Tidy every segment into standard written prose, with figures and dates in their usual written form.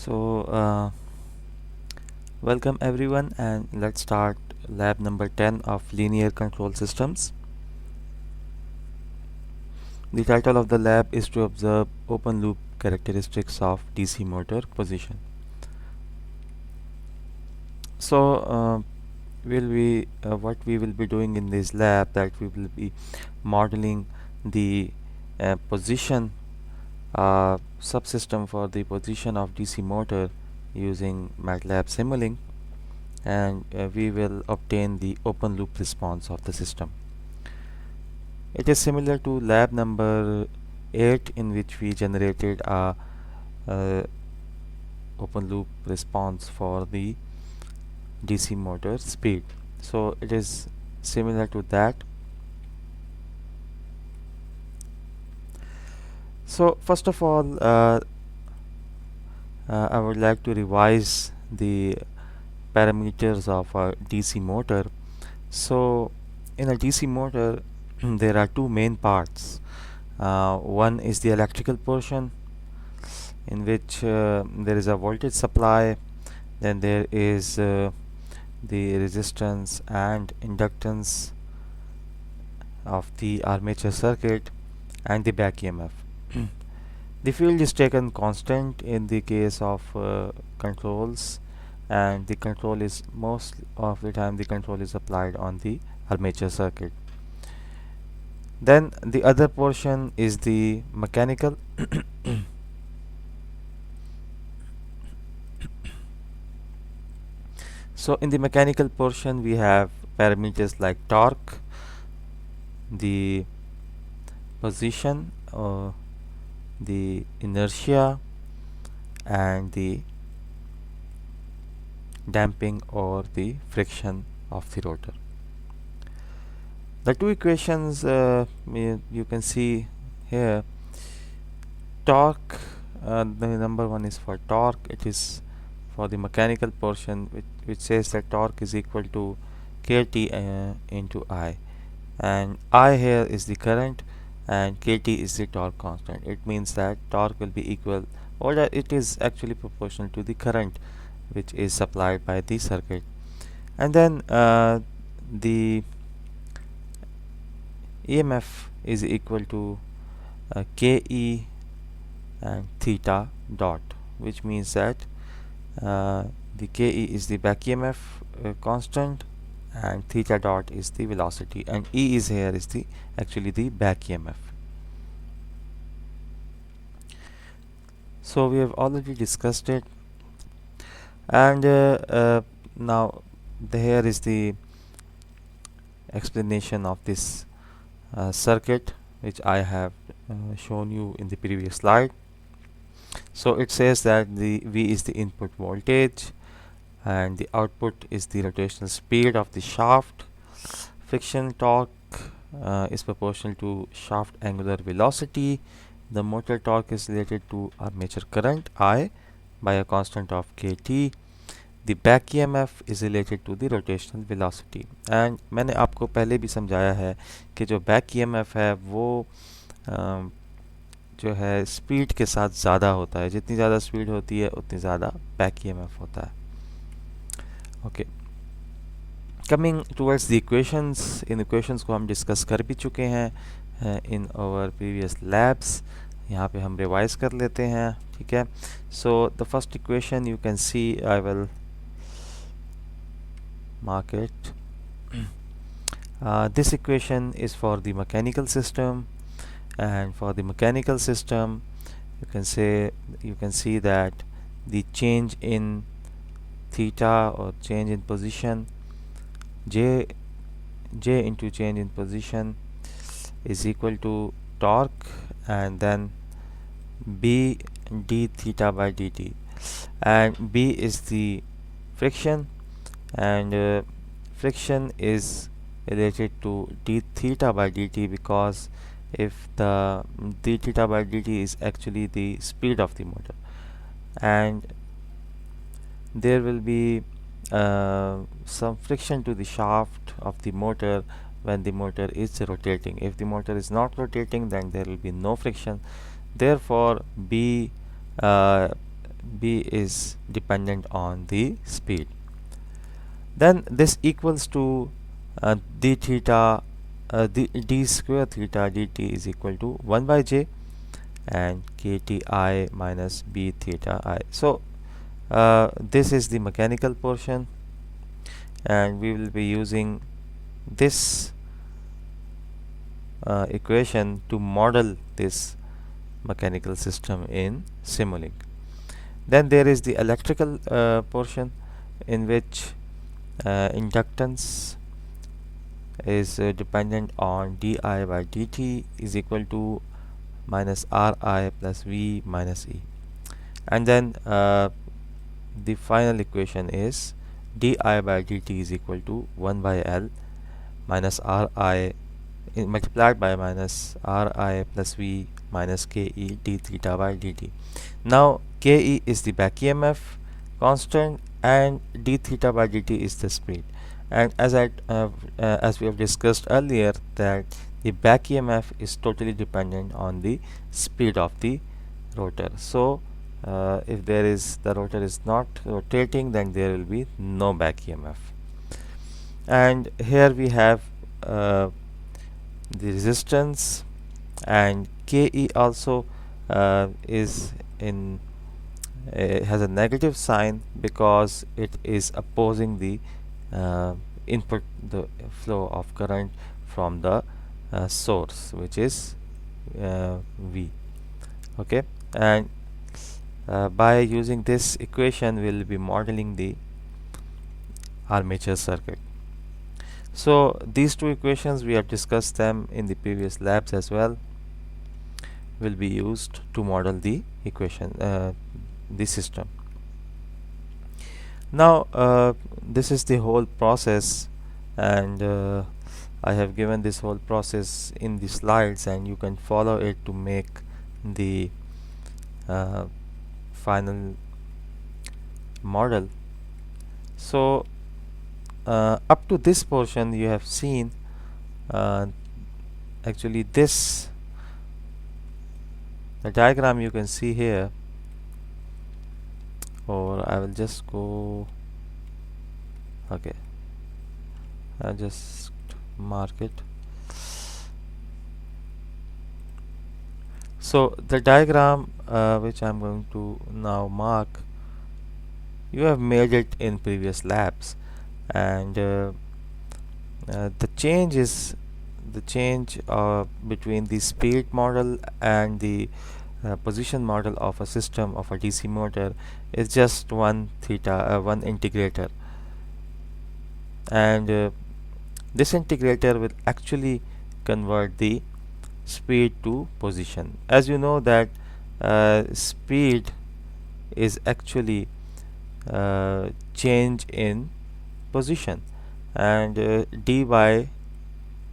So, welcome everyone, and let's start lab number 10 of linear control systems. The title of the lab is to observe open loop characteristics of DC motor position. So, what we will be doing in this lab, that we will be modeling the position subsystem for the position of DC motor using MATLAB Simulink, and we will obtain the open loop response of the system. It is similar to lab number 8, in which we generated a open loop response for the DC motor speed. So it is similar to that. So first of all, I would like to revise the parameters of a DC motor. So in a DC motor there are two main parts. One is the electrical portion, in which there is a voltage supply, then there is the resistance and inductance of the armature circuit, and the back EMF. The field is taken constant in the case of controls, and the control is most of the time the control is applied on the armature circuit. Then the other portion is the mechanical. So in the mechanical portion we have parameters like torque, the position, the inertia, and the damping or the friction of the rotor. The two equations you can see here. Torque, the number one is for torque. It is for the mechanical portion, which says that torque is equal to kT into I, and I here is the current and kT is the torque constant. It means that torque will be equal, or that it is actually proportional to the current which is supplied by the circuit. And then the EMF is equal to KE and theta dot, which means that the KE is the back EMF constant, and theta dot is the velocity, and E is here is the actually the back EMF. So we have already discussed it, and now here is the explanation of this circuit which I have shown you in the previous slide. So it says that the V is the input voltage, and the output is the rotational speed of the shaft. Friction torque is proportional to shaft angular velocity. The motor torque is related to armature current I by a constant of kT. The back EMF is related to the rotational velocity. And मैंने आपको पहले भी समझाया है कि जो back EMF है वो जो है स्पीड के साथ ज़्यादा होता है. जितनी ज़्यादा स्पीड होती है उतनी ज़्यादा back EMF होता है. Okay, coming towards the equations. In equations को हम डिस्कस कर भी चुके हैं इन आवर प्रीवियस लैब्स. यहाँ पे हम रिवाइज कर लेते हैं. ठीक है. So the first equation you can C, I will mark it. This equation is for the mechanical system, and for the mechanical system you can see that the change in theta, or change in position, j into change in position is equal to torque, and then b d theta by dt, and b is the friction, and friction is related to d theta by dt, because if the d theta by dt is actually the speed of the motor, and there will be some friction to the shaft of the motor when the motor is rotating. If the motor is not rotating, then there will be no friction. Therefore b B is dependent on the speed. Then this equals to d theta d square theta dt is equal to 1 by j and kt I minus b theta I. So this is the mechanical portion, and we will be using this equation to model this mechanical system in Simulink. Then there is the electrical portion, in which inductance is dependent on di by dt is equal to minus Ri plus V minus E. And then the final equation is di by dt is equal to 1 by L minus Ri multiplied by minus Ri plus V minus Ke d theta by dt. Now Ke is the back EMF constant and d theta by dt is the speed. And as we have discussed earlier, that the back EMF is totally dependent on the speed of the rotor. So if the rotor is not rotating, then there will be no back EMF. And here we have the resistance, and Ke also is in has a negative sign because it is opposing the the flow of current from the source, which is V. Okay, and by using this equation we will be modeling the armature circuit. So these two equations, we have discussed them in the previous labs as well, will be used to model the equation, the system. Now this is the whole process, and I have given this whole process in the slides, and you can follow it to make the final model. So up to this portion you have seen actually the diagram you can see here, or I will just go, okay, I'll just mark it. So the diagram which I'm going to now mark, you have made it in previous labs, and the change between the speed model and the position model of a system of a DC motor is just one integrator, and this integrator will actually convert the speed to position. As you know that speed is actually change in position, and d by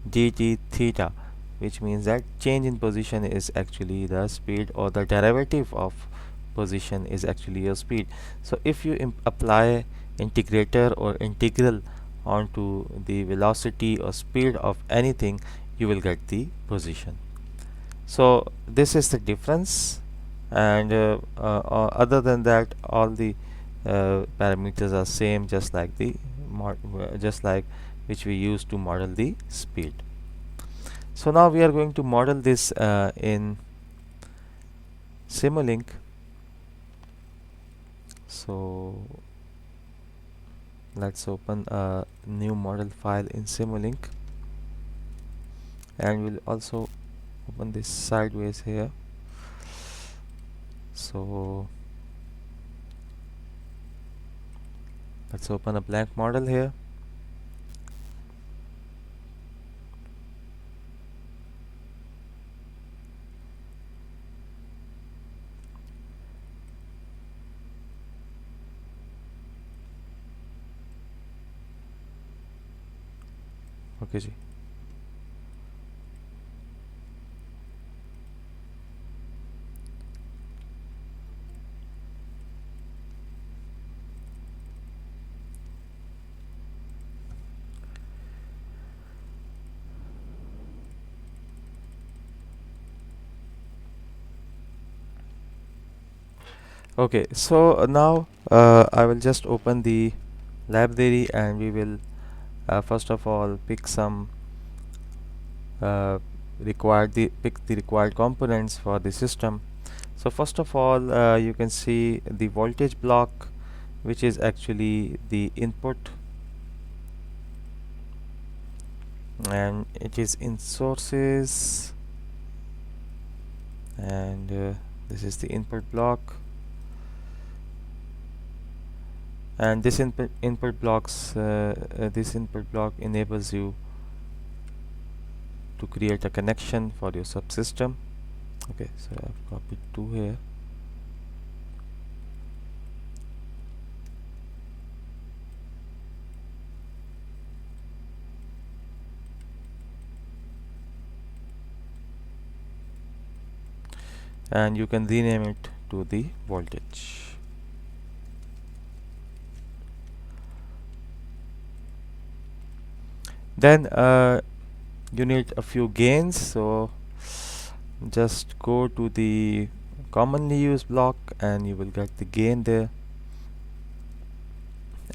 dt theta, which means that change in position is actually the speed, or the derivative of position is actually your speed. So if you apply integrator or integral onto the velocity or speed of anything, you will get the position. So this is the difference, and other than that, all the parameters are same, just like which we use to model the speed. So now we are going to model this in Simulink. So let's open a new model file in Simulink, and we'll also open this sideways here. So let's open a blank model here. Okay जी. Okay, so now I will just open the library and we will first of all pick some uh, pick the required components for the system. So first of all, you can see the voltage block, which is actually the input, and it is in sources, and this is the input block, and this this input block enables you to create a connection for your subsystem. Okay, so I've copied 2 here. And you can rename it to the voltage. Then you need a few gains, so just go to the commonly used block and you will get the gain there.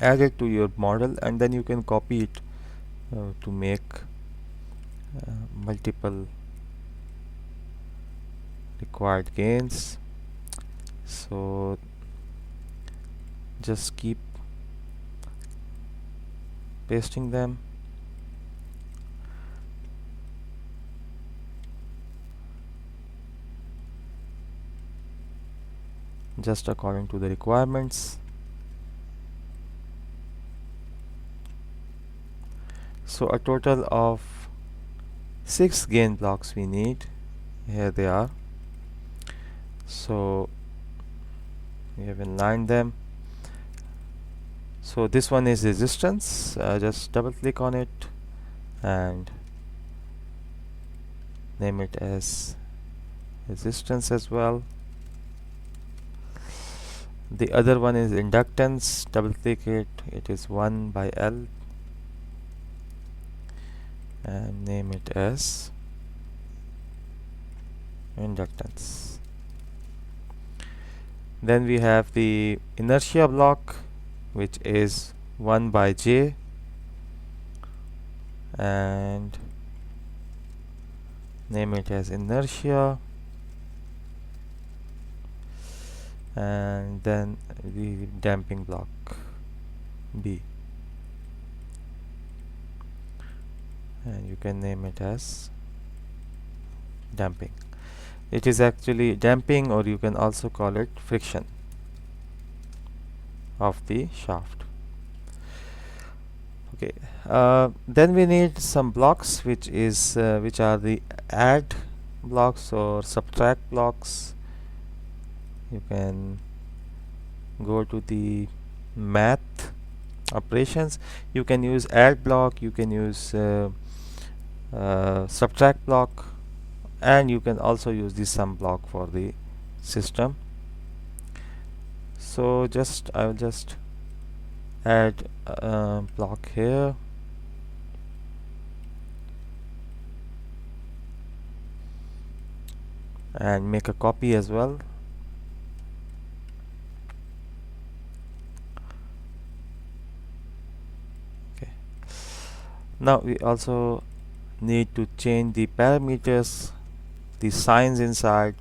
Add it to your model and then you can copy it to make multiple required gains. So just keep pasting them. Just according to the requirements. So a total of 6 gain blocks we need. Here they are. So we have aligned them. So this one is resistance. Just double click on it and name it as resistance as well. The other one is inductance. Double click it. It is 1 by L and name it as inductance. Then we have the inertia block, which is 1 by J, and name it as inertia. And then the damping block B, and you can name it as damping. It is actually damping, or you can also call it friction of the shaft. Okay, then we need some blocks which are the add blocks or subtract blocks. You can go to the math operations. You can use add block, you can use subtract block, and you can also use the sum block for the system. So I will just add a block here, and make a copy as well. Okay, now we also need to change the parameters, the signs inside,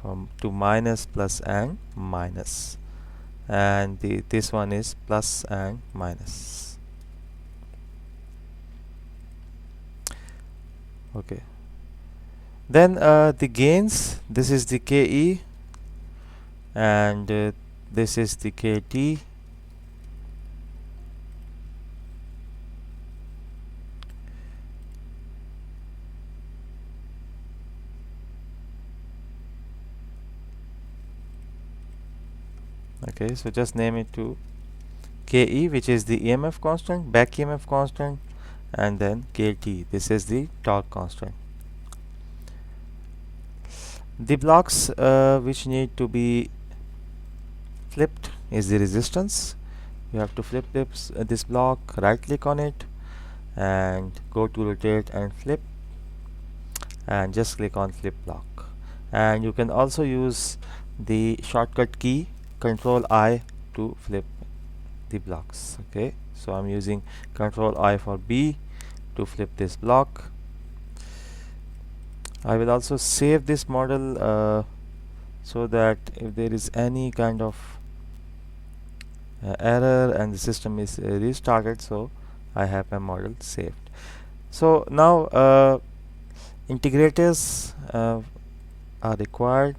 from to minus, plus, and minus, and this one is plus and minus. Okay, then the gains, this is the KE and this is the KT. Okay, so just name it to KE, which is the EMF constant, back EMF constant, and then KT, this is the torque constant. The blocks which need to be flipped is the resistance. You have to flip this block, right click on it and go to rotate and flip, and just click on flip block. And you can also use the shortcut key control I to flip the blocks. Okay, so I'm using control I for B to flip this block. I will also save this model so that if there is any kind of error and the system is restarted, so I have my model saved. So now integrators are required.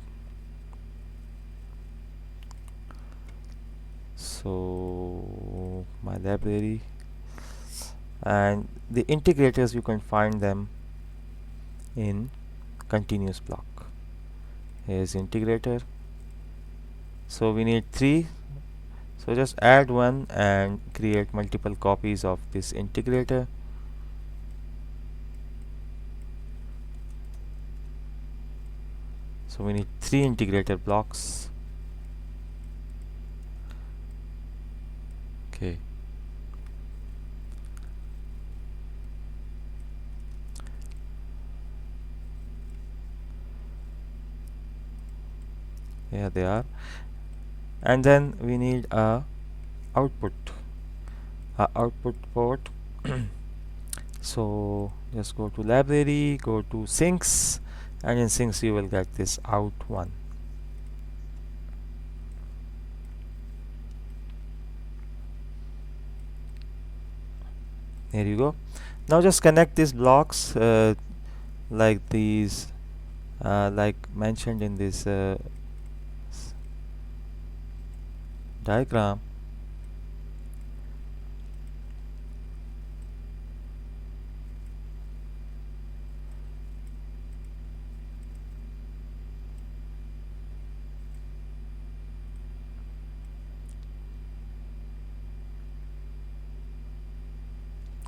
So my library, and the integrators, you can find them in continuous block. Here's integrator. So we need 3, so just add one and create multiple copies of this integrator. So we need 3 integrator blocks. Okay, here they are. And then we need a output port. So just go to library, go to sinks, and in sinks you will get this out one. Here you go. Now just connect these blocks like these, like mentioned in this diagram.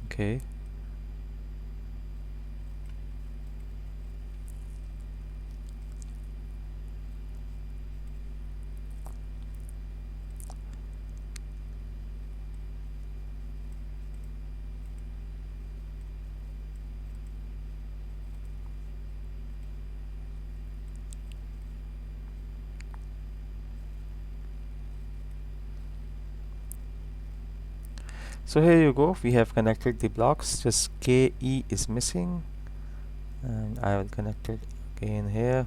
Okay, so here you go, we have connected the blocks, just KE is missing, and I will connect it again here.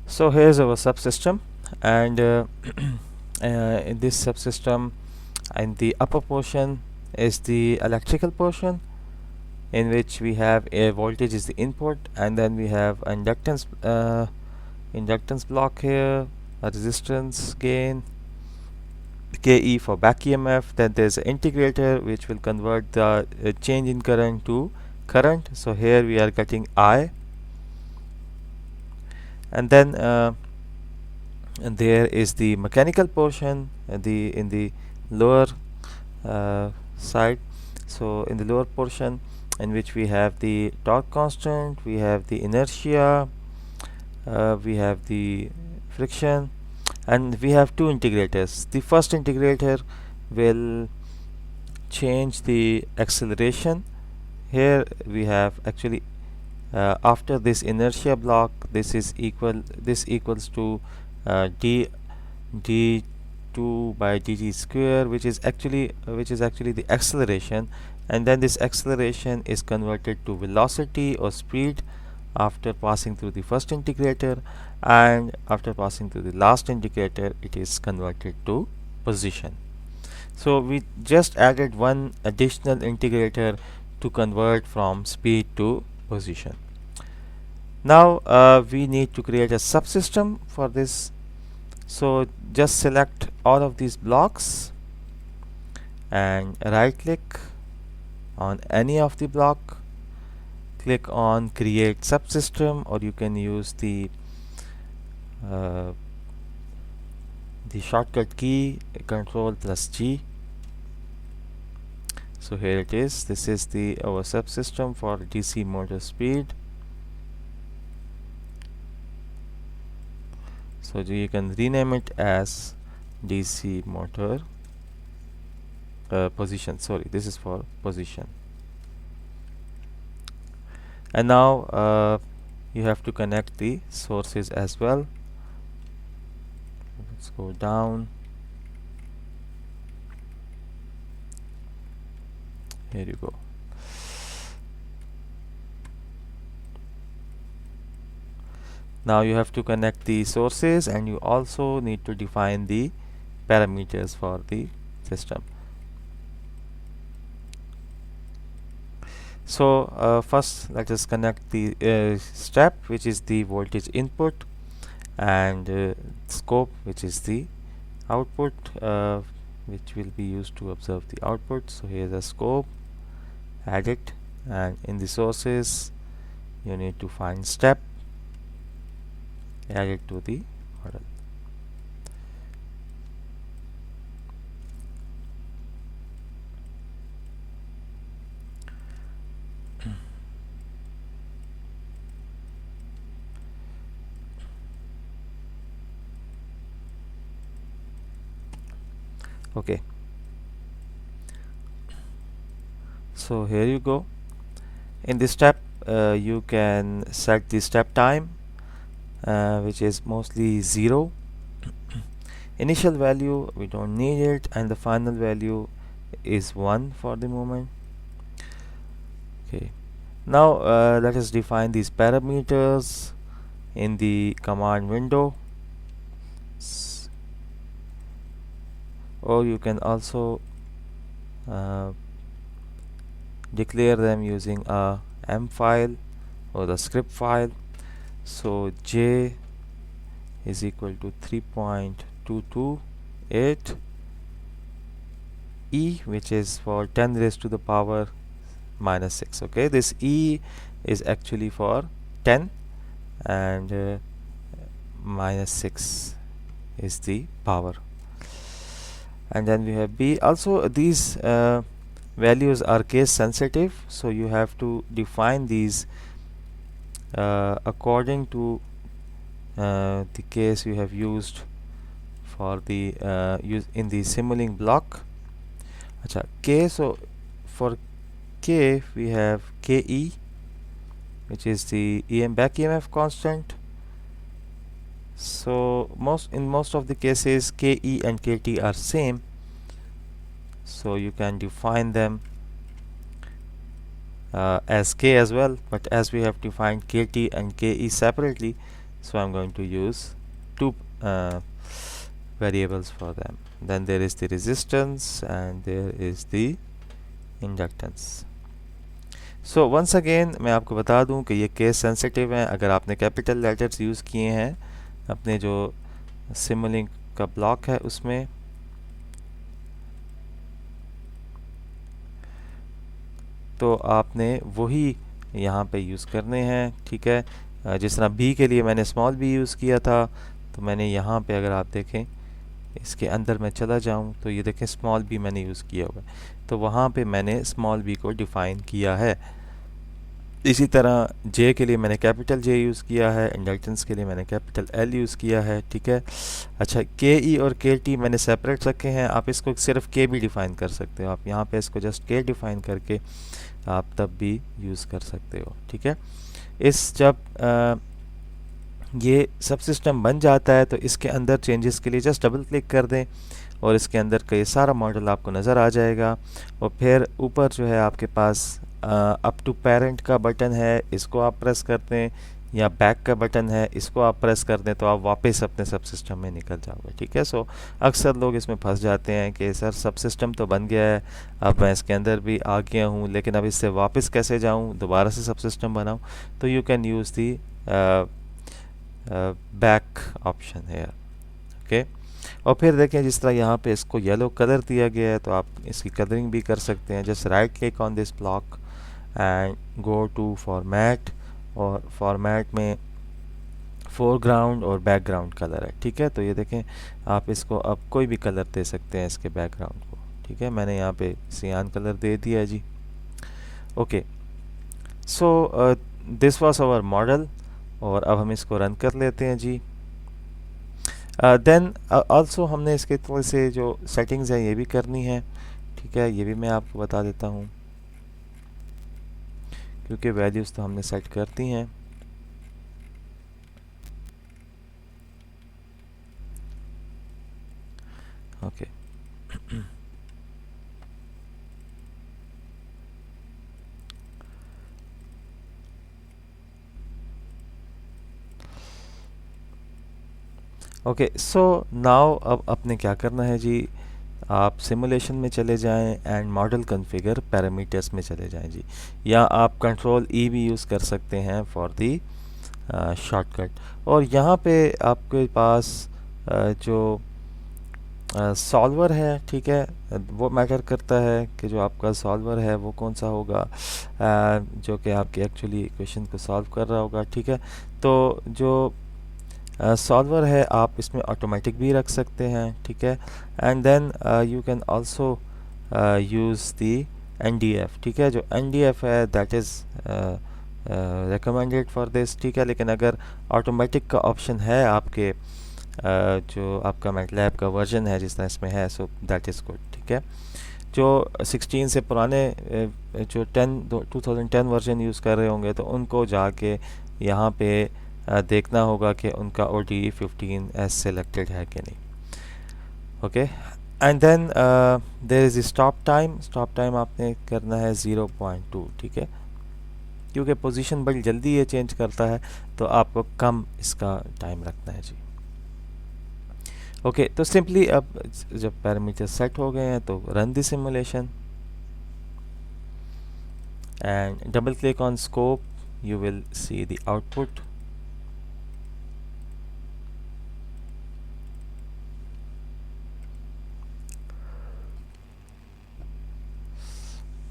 So here's our subsystem, and in this subsystem, in the upper portion is the electrical portion, in which we have a voltage is the input, and then we have inductance block here, a resistance gain, KE for back EMF. Then there's an integrator which will convert the change in current to current. So here we are getting I, and then and there is the mechanical portion in the lower side. So in the lower portion, in which we have the torque constant, we have the inertia, we have the friction, and we have 2 integrators. The first integrator will change the acceleration. Here we have actually after this inertia block, this equals to d2 by dt square, which is actually the acceleration, and then this acceleration is converted to velocity or speed after passing through the first integrator, and after passing through the last integrator it is converted to position. So we just added one additional integrator to convert from speed to position. Now we need to create a subsystem for this. So just select all of these blocks and right click on any of the block, click on create subsystem, or you can use the shortcut key Ctrl+G. So here it is. This is our subsystem for DC motor speed. So you can rename it as DC motor position. Sorry, this is for position. And now you have to connect the sources as well. Let's go down. Here you go. Now you have to connect the sources, and you also need to define the parameters for the system. So first let us connect the step, which is the voltage input, and scope, which is the output, which will be used to observe the output. So here's a scope, add it, and in the sources you need to find step, add it to the model. Okay, so here you go. In this step you can set the step time, which is mostly 0. Initial value we don't need it, and the final value is 1 for the moment. Okay, now let us define these parameters in the command window, or you can also declare them using a M file or the script file. So J is equal to 3.228, E, which is for 10 raised to the power minus 6. Okay, this E is actually for 10, and minus 6 is the power. And then we have B. Also these values are case sensitive, so you have to define these according to the case you have used for the use in the Simulink block. K, so for K we have KE, which is the back EMF constant. So in most of the cases KE and KT are same, so you can define them as K as well, but as we have defined KT and KE separately, so I'm going to use two variables for them. Then there is the resistance and there is the inductance. So once again मैं आपको बता दूं कि ये case sensitive हैं. अगर आपने capital letters use किए हैं अपने जो सिमुलिंक का ब्लॉक है उसमें, तो आपने वही यहाँ पे यूज़ करने हैं. ठीक है, जिस तरह बी के लिए मैंने स्मॉल बी यूज़ किया था, तो मैंने यहाँ पे अगर आप देखें इसके अंदर मैं चला जाऊँ तो ये देखें स्मॉल बी मैंने यूज़ किया हुआ है, तो वहाँ पे मैंने स्मॉल बी को डिफ़ाइन किया है. इसी तरह जे के लिए मैंने कैपिटल जे यूज़ किया है, इंडक्टेंस के लिए मैंने कैपिटल एल यूज़ किया है. ठीक है, अच्छा के ई और के टी मैंने सेपरेट रखे हैं. आप इसको सिर्फ के भी डिफ़ाइन कर सकते हो. आप यहाँ पे इसको जस्ट के डिफ़ाइन करके आप तब भी यूज़ कर सकते हो. ठीक है, इस जब ये सब सिस्टम बन जाता है तो इसके अंदर चेंजेस के लिए जस्ट डबल क्लिक कर दें और इसके अंदर का ये सारा मॉडल आपको नज़र आ जाएगा. और फिर ऊपर जो है आपके पास अप टू पेरेंट का बटन है, इसको आप प्रेस करते हैं, या बैक का बटन है, इसको आप प्रेस कर दें तो आप वापस अपने सब सिस्टम में निकल जाओगे. ठीक है, सो अक्सर लोग इसमें फंस जाते हैं कि सर सब सिस्टम तो बन गया है, अब मैं इसके अंदर भी आ गया हूँ, लेकिन अब इससे वापस कैसे जाऊँ, दोबारा से सब सिस्टम बनाऊँ. तो you can use the back option है. ओके, और फिर देखें जिस तरह यहाँ पे इसको येलो कलर दिया गया है, तो आप इसकी कलरिंग भी कर सकते हैं. Just right click on this block and go to format, और फॉर्मेट में फोरग्राउंड और बैकग्राउंड कलर है. ठीक है, तो ये देखें आप इसको अब कोई भी कलर दे सकते हैं इसके बैकग्राउंड को. ठीक है, मैंने यहाँ पे सियान कलर दे दिया है जी. Okay, so this was our model, और अब हम इसको रन कर लेते हैं जी. देन आल्सो हमने इसके थोड़े से जो सेटिंग्स हैं ये भी करनी है. ठीक है, ये भी मैं आपको बता देता हूँ क्योंकि वैल्यूज़ तो हमने सेट कर दी हैं। ओके ओके, सो नाउ अब आपने क्या करना है जी, आप सिमुलेशन में चले जाएं एंड मॉडल कॉन्फ़िगर पैरामीटर्स में चले जाएं जी, या आप कंट्रोल ई भी यूज़ कर सकते हैं फॉर दी शॉर्टकट। और यहाँ पे आपके पास जो सॉल्वर है, ठीक है, वो मैटर करता है कि जो आपका सॉल्वर है वो कौन सा होगा, जो कि आपके एक्चुअली इक्वेशन को सॉल्व कर रहा होगा, ठीक है। तो जो सॉल्वर है आप इसमें ऑटोमेटिक भी रख सकते हैं, ठीक है। And then you can also use the NDF, ठीक है। जो एनडीएफ है that is recommended for this, ठीक है। लेकिन अगर ऑटोमेटिक का ऑप्शन है आपके जो आपका मैटलैब का वर्जन है जिस तरह इसमें है, सो दैट इज़ गुड, ठीक है। जो 16 से पुराने जो 2010 वर्जन यूज़ कर रहे होंगे तो उनको जाके यहाँ पे देखना होगा कि उनका ODE 15 एज सेलेक्टेड है कि नहीं। Okay, and then there is stop time आपने करना है 0.2, ठीक है, क्योंकि पोजीशन बड़ी जल्दी ये चेंज करता है तो आपको कम इसका टाइम रखना है जी। ओके, तो सिंपली अब जब पैरामीटर सेट हो गए हैं तो run the simulation and double click on scope, you will see the output।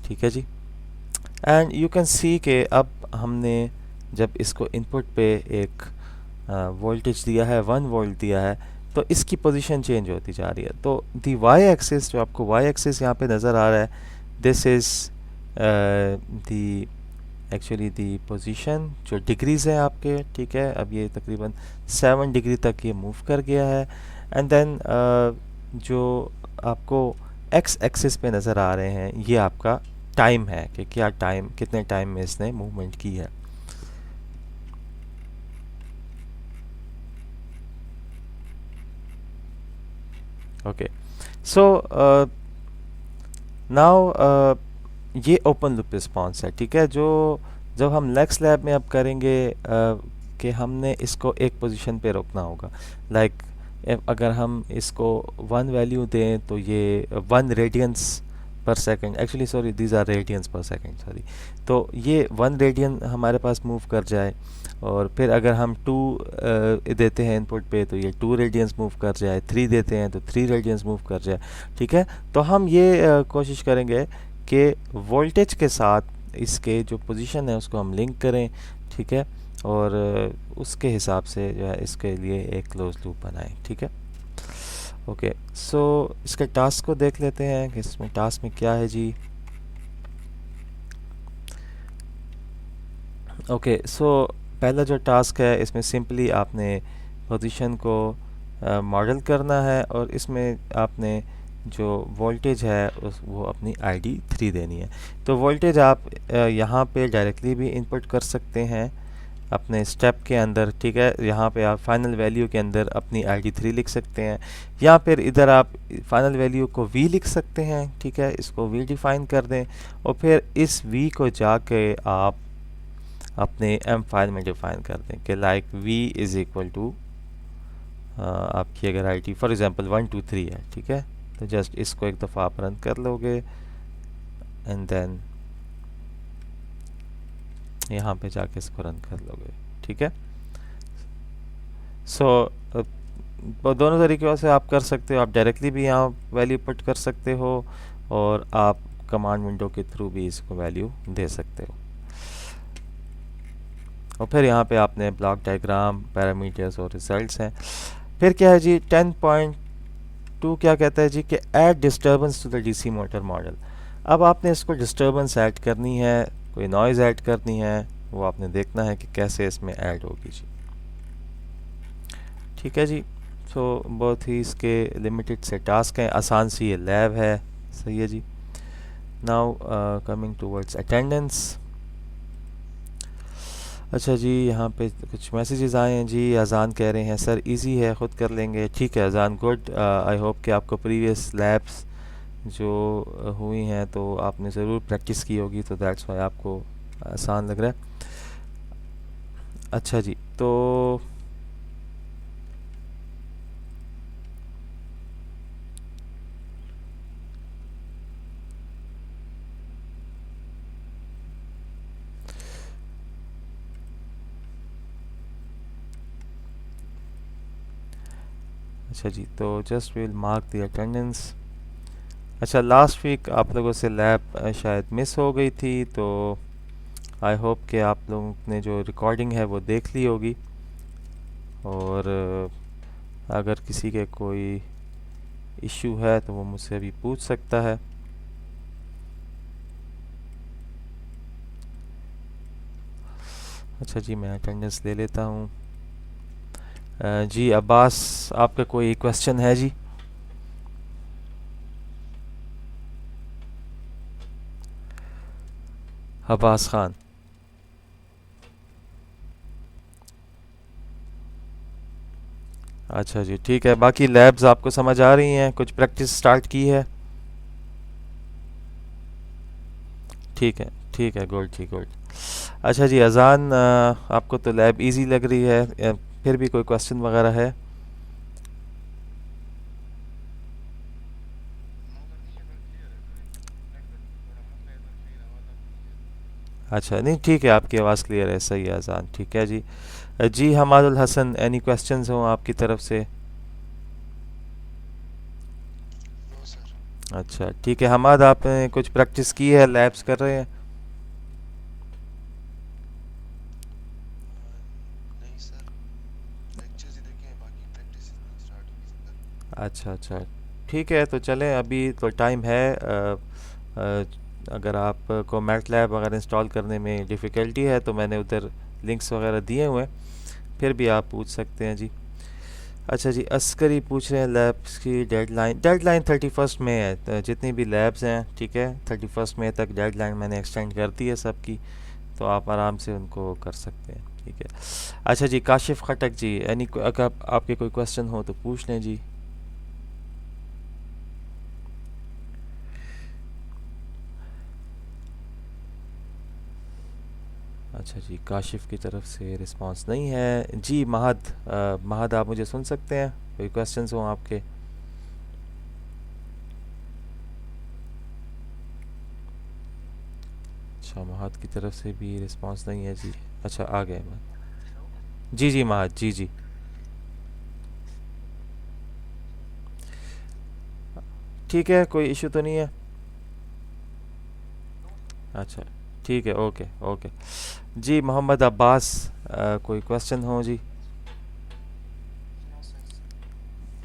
ठीक है जी, एंड यू कैन सी कि अब हमने जब इसको इनपुट पे एक वोल्टेज दिया है, 1 वोल्ट दिया है, तो इसकी पोजीशन चेंज होती जा रही है। तो दी वाई एक्सिस, जो आपको वाई एक्सिस यहाँ पे नज़र आ रहा है, this is the actually the position जो डिग्रीज़ हैं आपके, ठीक है। अब ये तकरीबन 7 डिग्री तक ये मूव कर गया है। एंड देन जो आपको एक्स एक्सिस पे नज़र आ रहे हैं ये आपका टाइम है कि क्या टाइम, कितने टाइम में इसने मूवमेंट की है। ओके, सो नाउ ये ओपन लूप रिस्पॉन्स है, ठीक है। जो जब हम नेक्स्ट लैब में अब करेंगे कि हमने इसको एक पोजीशन पे रोकना होगा, लाइक अगर हम इसको 1 वैल्यू दें तो ये 1 radians per second, actually sorry these are radians per second, sorry. तो ये 1 रेडियन हमारे पास मूव कर जाए, और फिर अगर हम 2 देते हैं इनपुट पे तो ये 2 रेडियंस मूव कर जाए, 3 देते हैं तो 3 रेडियंस मूव कर जाए, ठीक है। तो हम ये कोशिश करेंगे कि वोल्टेज के साथ इसके जो पोजीशन है उसको हम लिंक करें, ठीक है, और उसके हिसाब से जो है इसके लिए एक क्लोज लूप बनाएं, ठीक है। ओके, सो इसके टास्क को देख लेते हैं कि इसमें टास्क में क्या है जी। ओके, सो पहला जो टास्क है इसमें सिंपली आपने पोजीशन को मॉडल करना है, और इसमें आपने जो वोल्टेज है वो अपनी ID 3 देनी है। तो वोल्टेज आप यहाँ पे डायरेक्टली भी इनपुट कर सकते हैं अपने स्टेप के अंदर, ठीक है। यहाँ पे आप फाइनल वैल्यू के अंदर अपनी ID 3 लिख सकते हैं, या फिर इधर आप फाइनल वैल्यू को V लिख सकते हैं, ठीक है। इसको V डिफाइन कर दें और फिर इस V को जाके आप अपने M फाइल में डिफाइन कर दें कि like V is equal to आपकी अगर ID फॉर एग्जांपल 1 2 3 है, ठीक है। तो जस्ट इसको एक दफ़ा आप रन कर लोगे एंड देन यहाँ पे जाके इसको रन कर लोगे, ठीक है। सो दोनों तरीक़ों से आप कर सकते हो, आप डायरेक्टली भी यहाँ वैल्यू पुट कर सकते हो और आप कमांड विंडो के थ्रू भी इसको वैल्यू दे सकते हो। और फिर यहाँ पे आपने ब्लॉक डायग्राम, पैरामीटर्स और रिजल्ट्स हैं। फिर क्या है जी 10.2 क्या कहता है जी कि add disturbance to the DC motor model. अब आपने इसको डिस्टर्बेंस ऐड करनी है, कोई नॉइज़ ऐड करनी है, वो आपने देखना है कि कैसे इसमें ऐड होगी जी, ठीक है जी। सो बहुत ही इसके लिमिटेड से टास्क हैं, आसान सी ये लैब है, सही है जी। Now coming towards attendance. अच्छा जी, यहाँ पे कुछ मैसेजेस आए हैं जी। अजान कह रहे हैं सर इजी है, ख़ुद कर लेंगे। ठीक है अजान, गुड। आई होप कि आपको प्रीवियस लैब्स जो हुई हैं तो आपने ज़रूर प्रैक्टिस की होगी, तो दैट्स वाई आपको आसान लग रहा है। अच्छा जी, तो अच्छा जी, तो just will mark the attendance. अच्छा, लास्ट वीक आप लोगों से लैब शायद मिस हो गई थी, तो आई होप कि आप लोगों ने जो रिकॉर्डिंग है वो देख ली होगी। और अगर किसी के कोई इश्यू है तो वो मुझसे अभी पूछ सकता है। अच्छा जी, मैं अटेंडेंस ले लेता हूँ। जी अब्बास, आपका कोई क्वेश्चन है जी? अब्बास खान। अच्छा जी, ठीक है। बाकी लैब्स आपको समझ आ रही हैं? कुछ प्रैक्टिस स्टार्ट की है? ठीक है, ठीक है, गुड जी, गुड। अच्छा जी अज़ान, आपको तो लैब इजी लग रही है, फिर भी कोई क्वेश्चन वगैरह है? अच्छा, नहीं ठीक है, आपकी आवाज़ क्लियर है, सही है अज़ान, ठीक है जी। जी हमादुल हसन, एनी क्वेश्चंस हो आपकी तरफ से? अच्छा ठीक है हमाद, आपने कुछ प्रैक्टिस की है, लैब्स कर रहे हैं? अच्छा अच्छा, ठीक है, तो चलें, अभी तो टाइम है। अ, अगर आपको मैट लैब अगर इंस्टॉल करने में डिफ़िकल्टी है तो मैंने उधर लिंक्स वगैरह दिए हुए हैं, फिर भी आप पूछ सकते हैं जी। अच्छा जी, अस्करी पूछ रहे हैं लैब्स की डेडलाइन। डेडलाइन 31st में है, तो जितनी भी लैब्स हैं, ठीक है, 31st में तक डेडलाइन मैंने एक्सटेंड कर दी है सबकी, तो आप आराम से उनको कर सकते हैं, ठीक है। अच्छा जी, काशिफ खटक जी, एनी अगर आपके कोई क्वेश्चन हो तो पूछ लें जी। अच्छा जी, काशिफ की तरफ से रिस्पांस नहीं है जी। महद, महद आप मुझे सुन सकते हैं? कोई क्वेश्चंस हो आपके? अच्छा, महद की तरफ से भी रिस्पांस नहीं है जी। अच्छा, आ गए महद। जी जी महद, जी जी। ठीक है, कोई इशू तो नहीं है? अच्छा, ठीक है, ओके ओके। जी मोहम्मद अब्बास, कोई क्वेश्चन हो जी?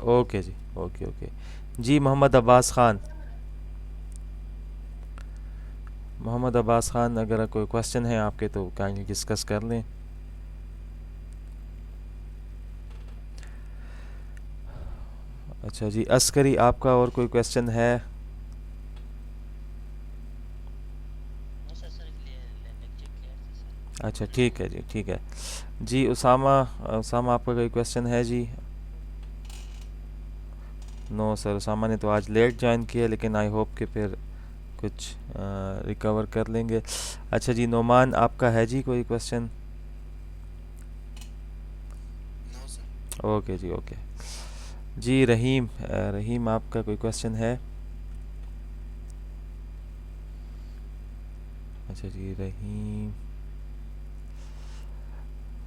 ओके जी, ओके ओके। जी मोहम्मद अब्बास ख़ान, मोहम्मद अब्बास ख़ान, अगर कोई क्वेश्चन है आपके तो काइंडली डिस्कस कर लें। अच्छा जी, अस्करी, आपका और कोई क्वेश्चन है? अच्छा ठीक है जी, ठीक है जी। उसामा, उसामा आपका कोई क्वेश्चन है जी? नो सर, उसामा ने तो आज लेट ज्वाइन किया, लेकिन आई होप कि फिर कुछ रिकवर कर लेंगे। अच्छा जी, नोमान, आपका है जी कोई क्वेश्चन? ओके जी, ओके। जी रहीम, रहीम आपका कोई क्वेश्चन है? अच्छा जी, रहीम,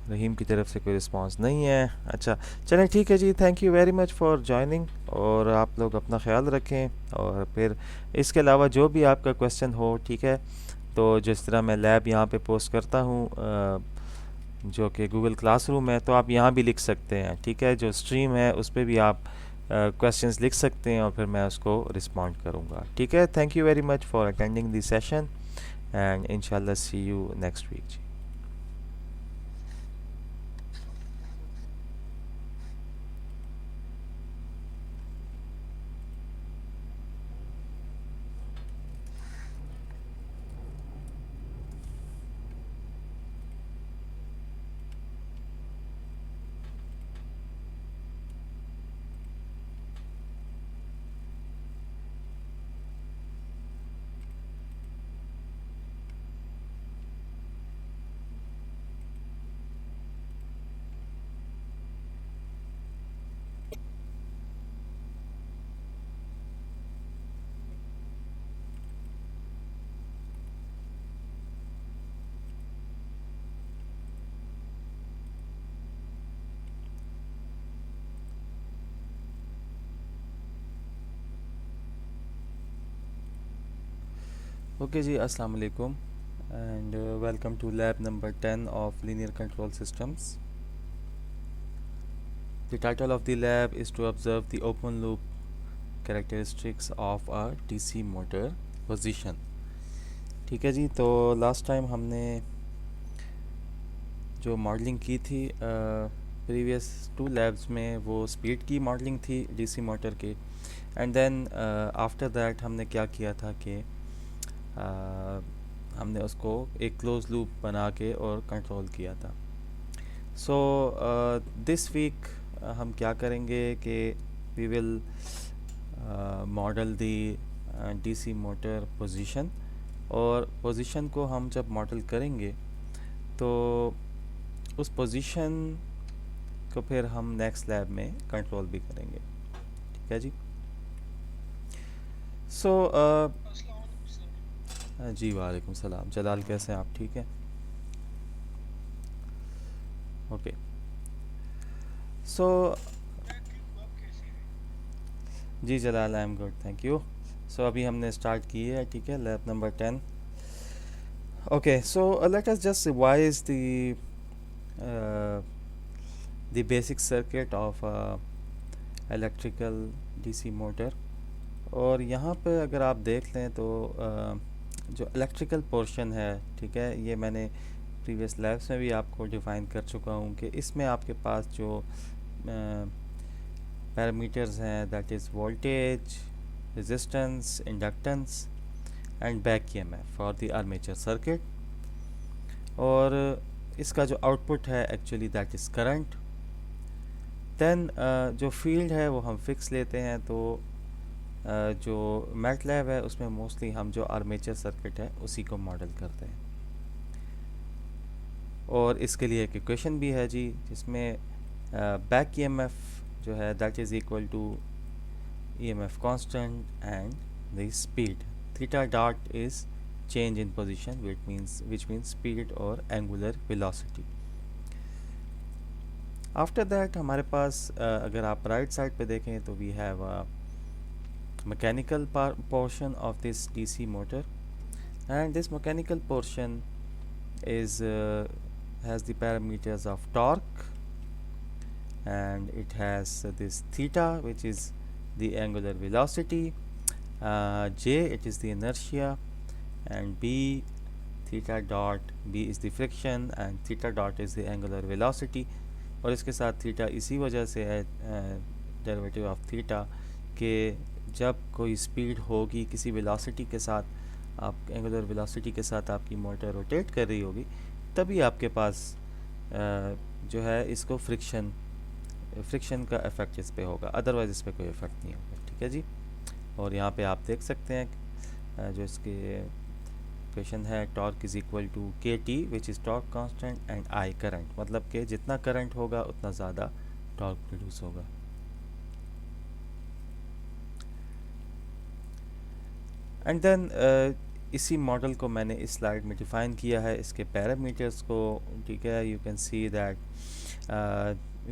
रहीम की तरफ से कोई रिस्पांस नहीं है। अच्छा, चलें ठीक है जी, thank you very much for joining, और आप लोग अपना ख्याल रखें। और फिर इसके अलावा जो भी आपका क्वेश्चन हो, ठीक है, तो जिस तरह मैं लैब यहाँ पे पोस्ट करता हूँ, जो कि गूगल क्लासरूम है, तो आप यहाँ भी लिख सकते हैं, ठीक है, जो स्ट्रीम है उस पर भी आप क्वेश्चंस लिख सकते हैं और फिर मैं उसको रिस्पॉन्ड करूँगा, ठीक है। Thank you very much for attending this session, and इंशाल्लाह सी यू नेक्स्ट वीक जी। Okay ji, assalamu alaikum and welcome to lab number 10 of linear control systems. The title of the lab is to observe the open loop characteristics of a DC motor position. ठीक है जी, तो last time हमने जो modelling की थी previous 2 labs में वो speed की मॉडलिंग थी डीसी मोटर की, एंड देन आफ्टर दैट हमने क्या किया था कि हमने उसको एक क्लोज लूप बना के और कंट्रोल किया था. सो दिस वीक हम क्या करेंगे कि we will model the DC motor position, और पोजीशन को हम जब मॉडल करेंगे तो उस पोजीशन को फिर हम नेक्स्ट लैब में कंट्रोल भी करेंगे. ठीक है जी. सो जी वालेकुम सलाम. जलाल कैसे हैं आप? ठीक है. ओके. सो जी Jalal, I am good, thank you. So अभी हमने स्टार्ट की है. ठीक है, lab number 10. Okay, so let us just revise the basic circuit of electrical DC motor. और यहाँ पे अगर आप देख लें तो जो इलेक्ट्रिकल पोर्शन है, ठीक है, ये मैंने प्रीवियस लैब्स में भी आपको डिफ़ाइन कर चुका हूँ कि इसमें आपके पास जो पैरामीटर्स हैं, that is voltage, resistance, inductance and back EMF for the armature circuit. और इसका जो आउटपुट है actually that is current. Then जो फील्ड है वो हम फिक्स लेते हैं. तो जो मैटलैब है उसमें मोस्टली हम जो आर्मेचर सर्किट है उसी को मॉडल करते हैं. और इसके लिए एक इक्वेशन भी है जी, जिसमें बैक ईएमएफ जो है that is equal to EMF constant and the speed. Theta dot is change in position which means speed और एंगुलर वेलोसिटी. आफ्टर दैट हमारे पास अगर आप राइट साइड पे देखें तो we have a mechanical portion of this DC motor, and this mechanical portion is has the parameters of torque, and it has this theta which is the angular velocity, J it is the inertia, and B theta dot B is the friction and theta dot is the angular velocity. और इसके साथ theta इसी वजह से है derivative of theta के जब कोई स्पीड होगी किसी वेलोसिटी के साथ, आप एंगुलर वेलोसिटी के साथ आपकी मोटर रोटेट कर रही होगी, तभी आपके पास जो है इसको फ्रिक्शन का इफ़ेक्ट इस पे होगा, अदरवाइज़ इस पे कोई इफ़ेक्ट नहीं होगा. ठीक है जी. और यहाँ पे आप देख सकते हैं जो इसके इक्वेशन है, टॉर्क इज़ इक्वल टू के T which is torque constant and I current. मतलब कि जितना करंट होगा उतना ज़्यादा टॉर्क प्रोड्यूस होगा. एंड देन इसी मॉडल को मैंने इस स्लाइड में डिफ़ाइन किया है, इसके पैरामीटर्स को. ठीक है, you can see that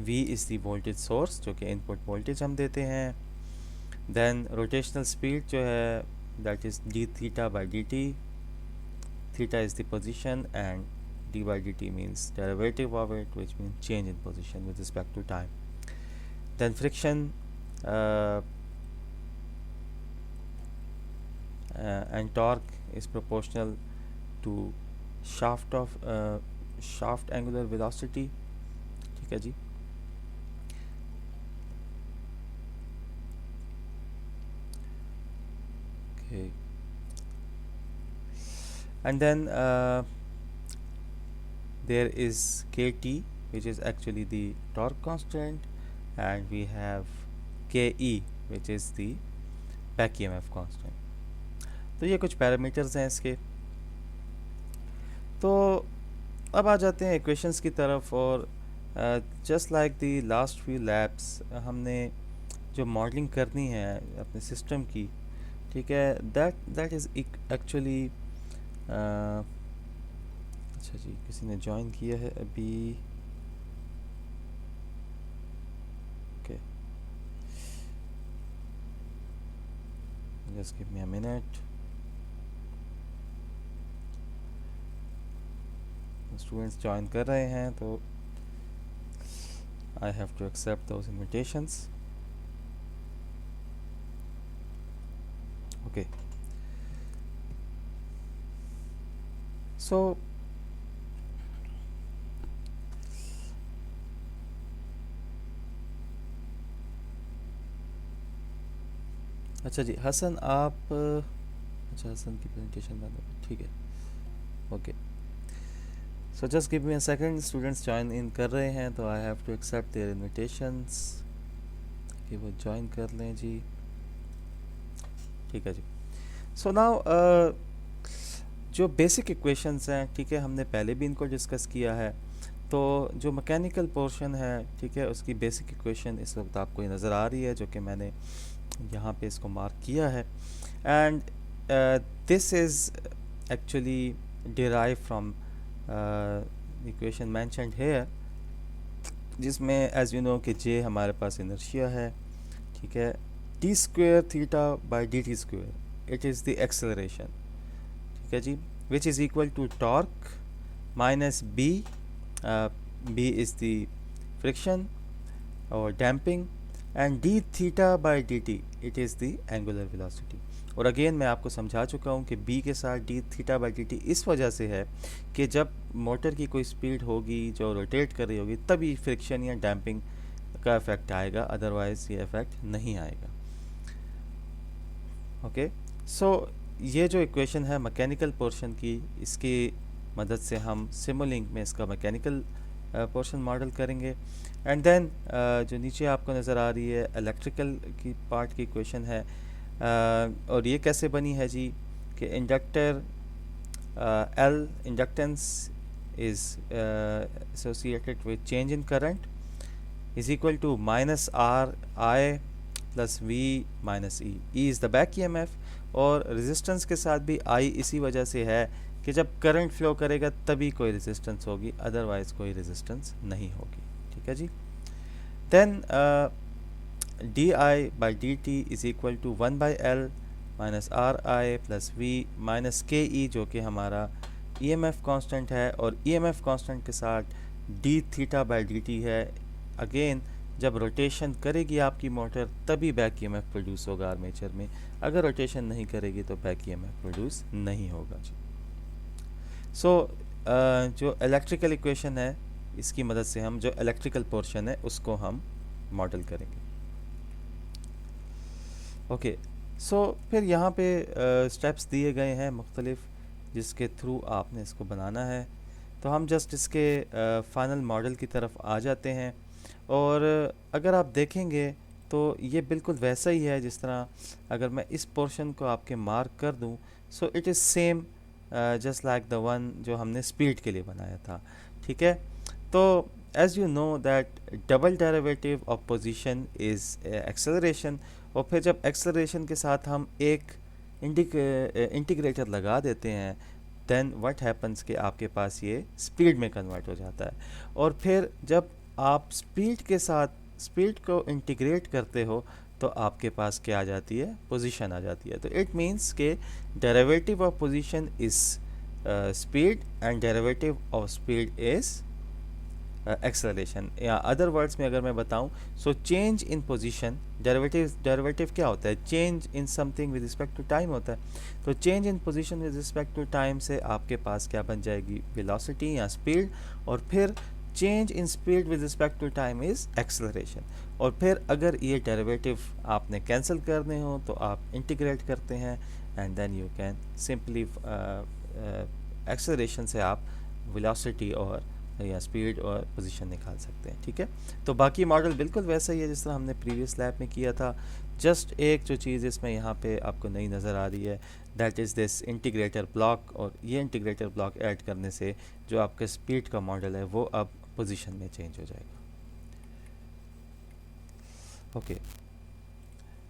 V is the voltage source जो कि इनपुट वोल्टेज हम देते हैं. देन रोटेशनल स्पीड जो है that is d theta by D t. Theta is the position and d by D t means derivative of it which mean change in position with respect to time. Then friction and torque is proportional to shaft angular velocity. ठीक है जी. Okay. And then there is KT which is actually the torque constant, and we have KE which is the back EMF constant. तो ये कुछ parameters हैं इसके. तो अब आ जाते हैं इक्वेशंस की तरफ. और just like the last few labs हमने जो मॉडलिंग करनी है अपने सिस्टम की, ठीक है, दैट इज़ एक्चुअली अच्छा जी, किसी ने ज्वाइन किया है अभी. Okay, just give me a minute. Students join कर रहे हैं तो I have to accept those invitations. Okay, so अच्छा जी हसन, आप अच्छा हसन की प्रेजेंटेशन बंद हो, ठीक है. Okay, so just give me a second. Students join in कर रहे हैं तो I have to accept their invitations कि वो ज्वाइन कर लें जी. ठीक है जी. सो नाउ जो बेसिक इक्वेशंस हैं, ठीक है, हमने पहले भी इनको डिस्कस किया है. तो जो मैकेनिकल पोर्शन है, ठीक है, उसकी बेसिक इक्वेशन इस वक्त आपको ये नज़र आ रही है, जो कि मैंने यहाँ पे इसको मार्क किया है. And this is actually derive from equation mentioned here, जिसमें एज यू नो कि जे हमारे पास इनर्शिया है, ठीक है, T square theta by D T square, it is the acceleration, ठीक है जी, which is equal to torque minus B. B is the friction और damping, and D theta by D T, it is the angular velocity. और again मैं आपको समझा चुका हूँ कि b के साथ D theta by D T इस वजह से है कि जब मोटर की कोई स्पीड होगी जो रोटेट कर रही होगी तभी फ्रिक्शन या डैम्पिंग का इफेक्ट आएगा, अदरवाइज ये इफेक्ट नहीं आएगा. ओके, सो ये जो इक्वेशन है मैकेनिकल पोर्शन की, इसकी मदद से हम सिमुलिंक में इसका मैकेनिकल पोर्शन मॉडल करेंगे. एंड देन जो नीचे आपको नज़र आ रही है इलेक्ट्रिकल की पार्ट की इक्वेशन है. और ये कैसे बनी है जी कि inductor L inductance is associated with change in current is equal to minus R I plus V minus E. E is the back EMF, और रेजिस्टेंस के साथ भी आई इसी वजह से है कि जब करंट फ्लो करेगा तभी कोई रेजिस्टेंस होगी, अदरवाइज कोई रेजिस्टेंस नहीं होगी. ठीक है जी. Then D I by D T is equal to 1/L minus R I plus V minus K E, जो कि हमारा EMF कांस्टेंट है, और EMF कांस्टेंट के साथ D theta by D T है. अगेन जब रोटेशन करेगी आपकी मोटर तभी बैक EMF प्रोड्यूस होगा आर्मेचर में, अगर रोटेशन नहीं करेगी तो बैक EMF प्रोड्यूस नहीं होगा जी. सो जो इलेक्ट्रिकल इक्वेशन है, इसकी मदद से हम जो इलेक्ट्रिकल पोर्शन है उसको हम मॉडल करेंगे. ओके, सो फिर यहाँ पे स्टेप्स दिए गए हैं मुख्तलिफ, जिसके थ्रू आपने इसको बनाना है. तो हम जस्ट इसके फाइनल मॉडल की तरफ आ जाते हैं. और अगर आप देखेंगे तो ये बिल्कुल वैसा ही है जिस तरह अगर मैं इस पोर्शन को आपके मार्क कर दूं, सो it is same just like the one जो हमने स्पीड के लिए बनाया था. ठीक है, तो as you know that double derivative of position is acceleration. और फिर जब एक्सेलरेशन के साथ हम एक इंटीग्रेटर लगा देते हैं, देन व्हाट हैपन्स कि आपके पास ये स्पीड में कन्वर्ट हो जाता है. और फिर जब आप स्पीड के साथ स्पीड को इंटीग्रेट करते हो तो आपके पास क्या आ जाती है, पोजीशन आ जाती है. तो इट मीन्स के derivative of position is speed and derivative of speed is acceleration. या अदर वर्ड्स में अगर मैं बताऊं, so change in position, derivative क्या होता है, change in something with respect to time होता है. तो change in position with respect to time से आपके पास क्या बन जाएगी, वेलोसिटी या स्पीड. और फिर change in speed with respect to time is acceleration. और फिर अगर ये डेरिवेटिव आपने कैंसिल करने हो तो आप इंटीग्रेट करते हैं, and then you can simply acceleration से आप वेलोसिटी और या स्पीड और पोजीशन निकाल सकते हैं. ठीक है, तो बाकी मॉडल बिल्कुल वैसा ही है जिस तरह हमने प्रीवियस लैब में किया था. जस्ट एक जो चीज़ इसमें यहाँ पे आपको नई नज़र आ रही है, that is this integrator block. और ये इंटीग्रेटर ब्लॉक ऐड करने से जो आपका स्पीड का मॉडल है वो अब पोजीशन में चेंज हो जाएगा. ओके,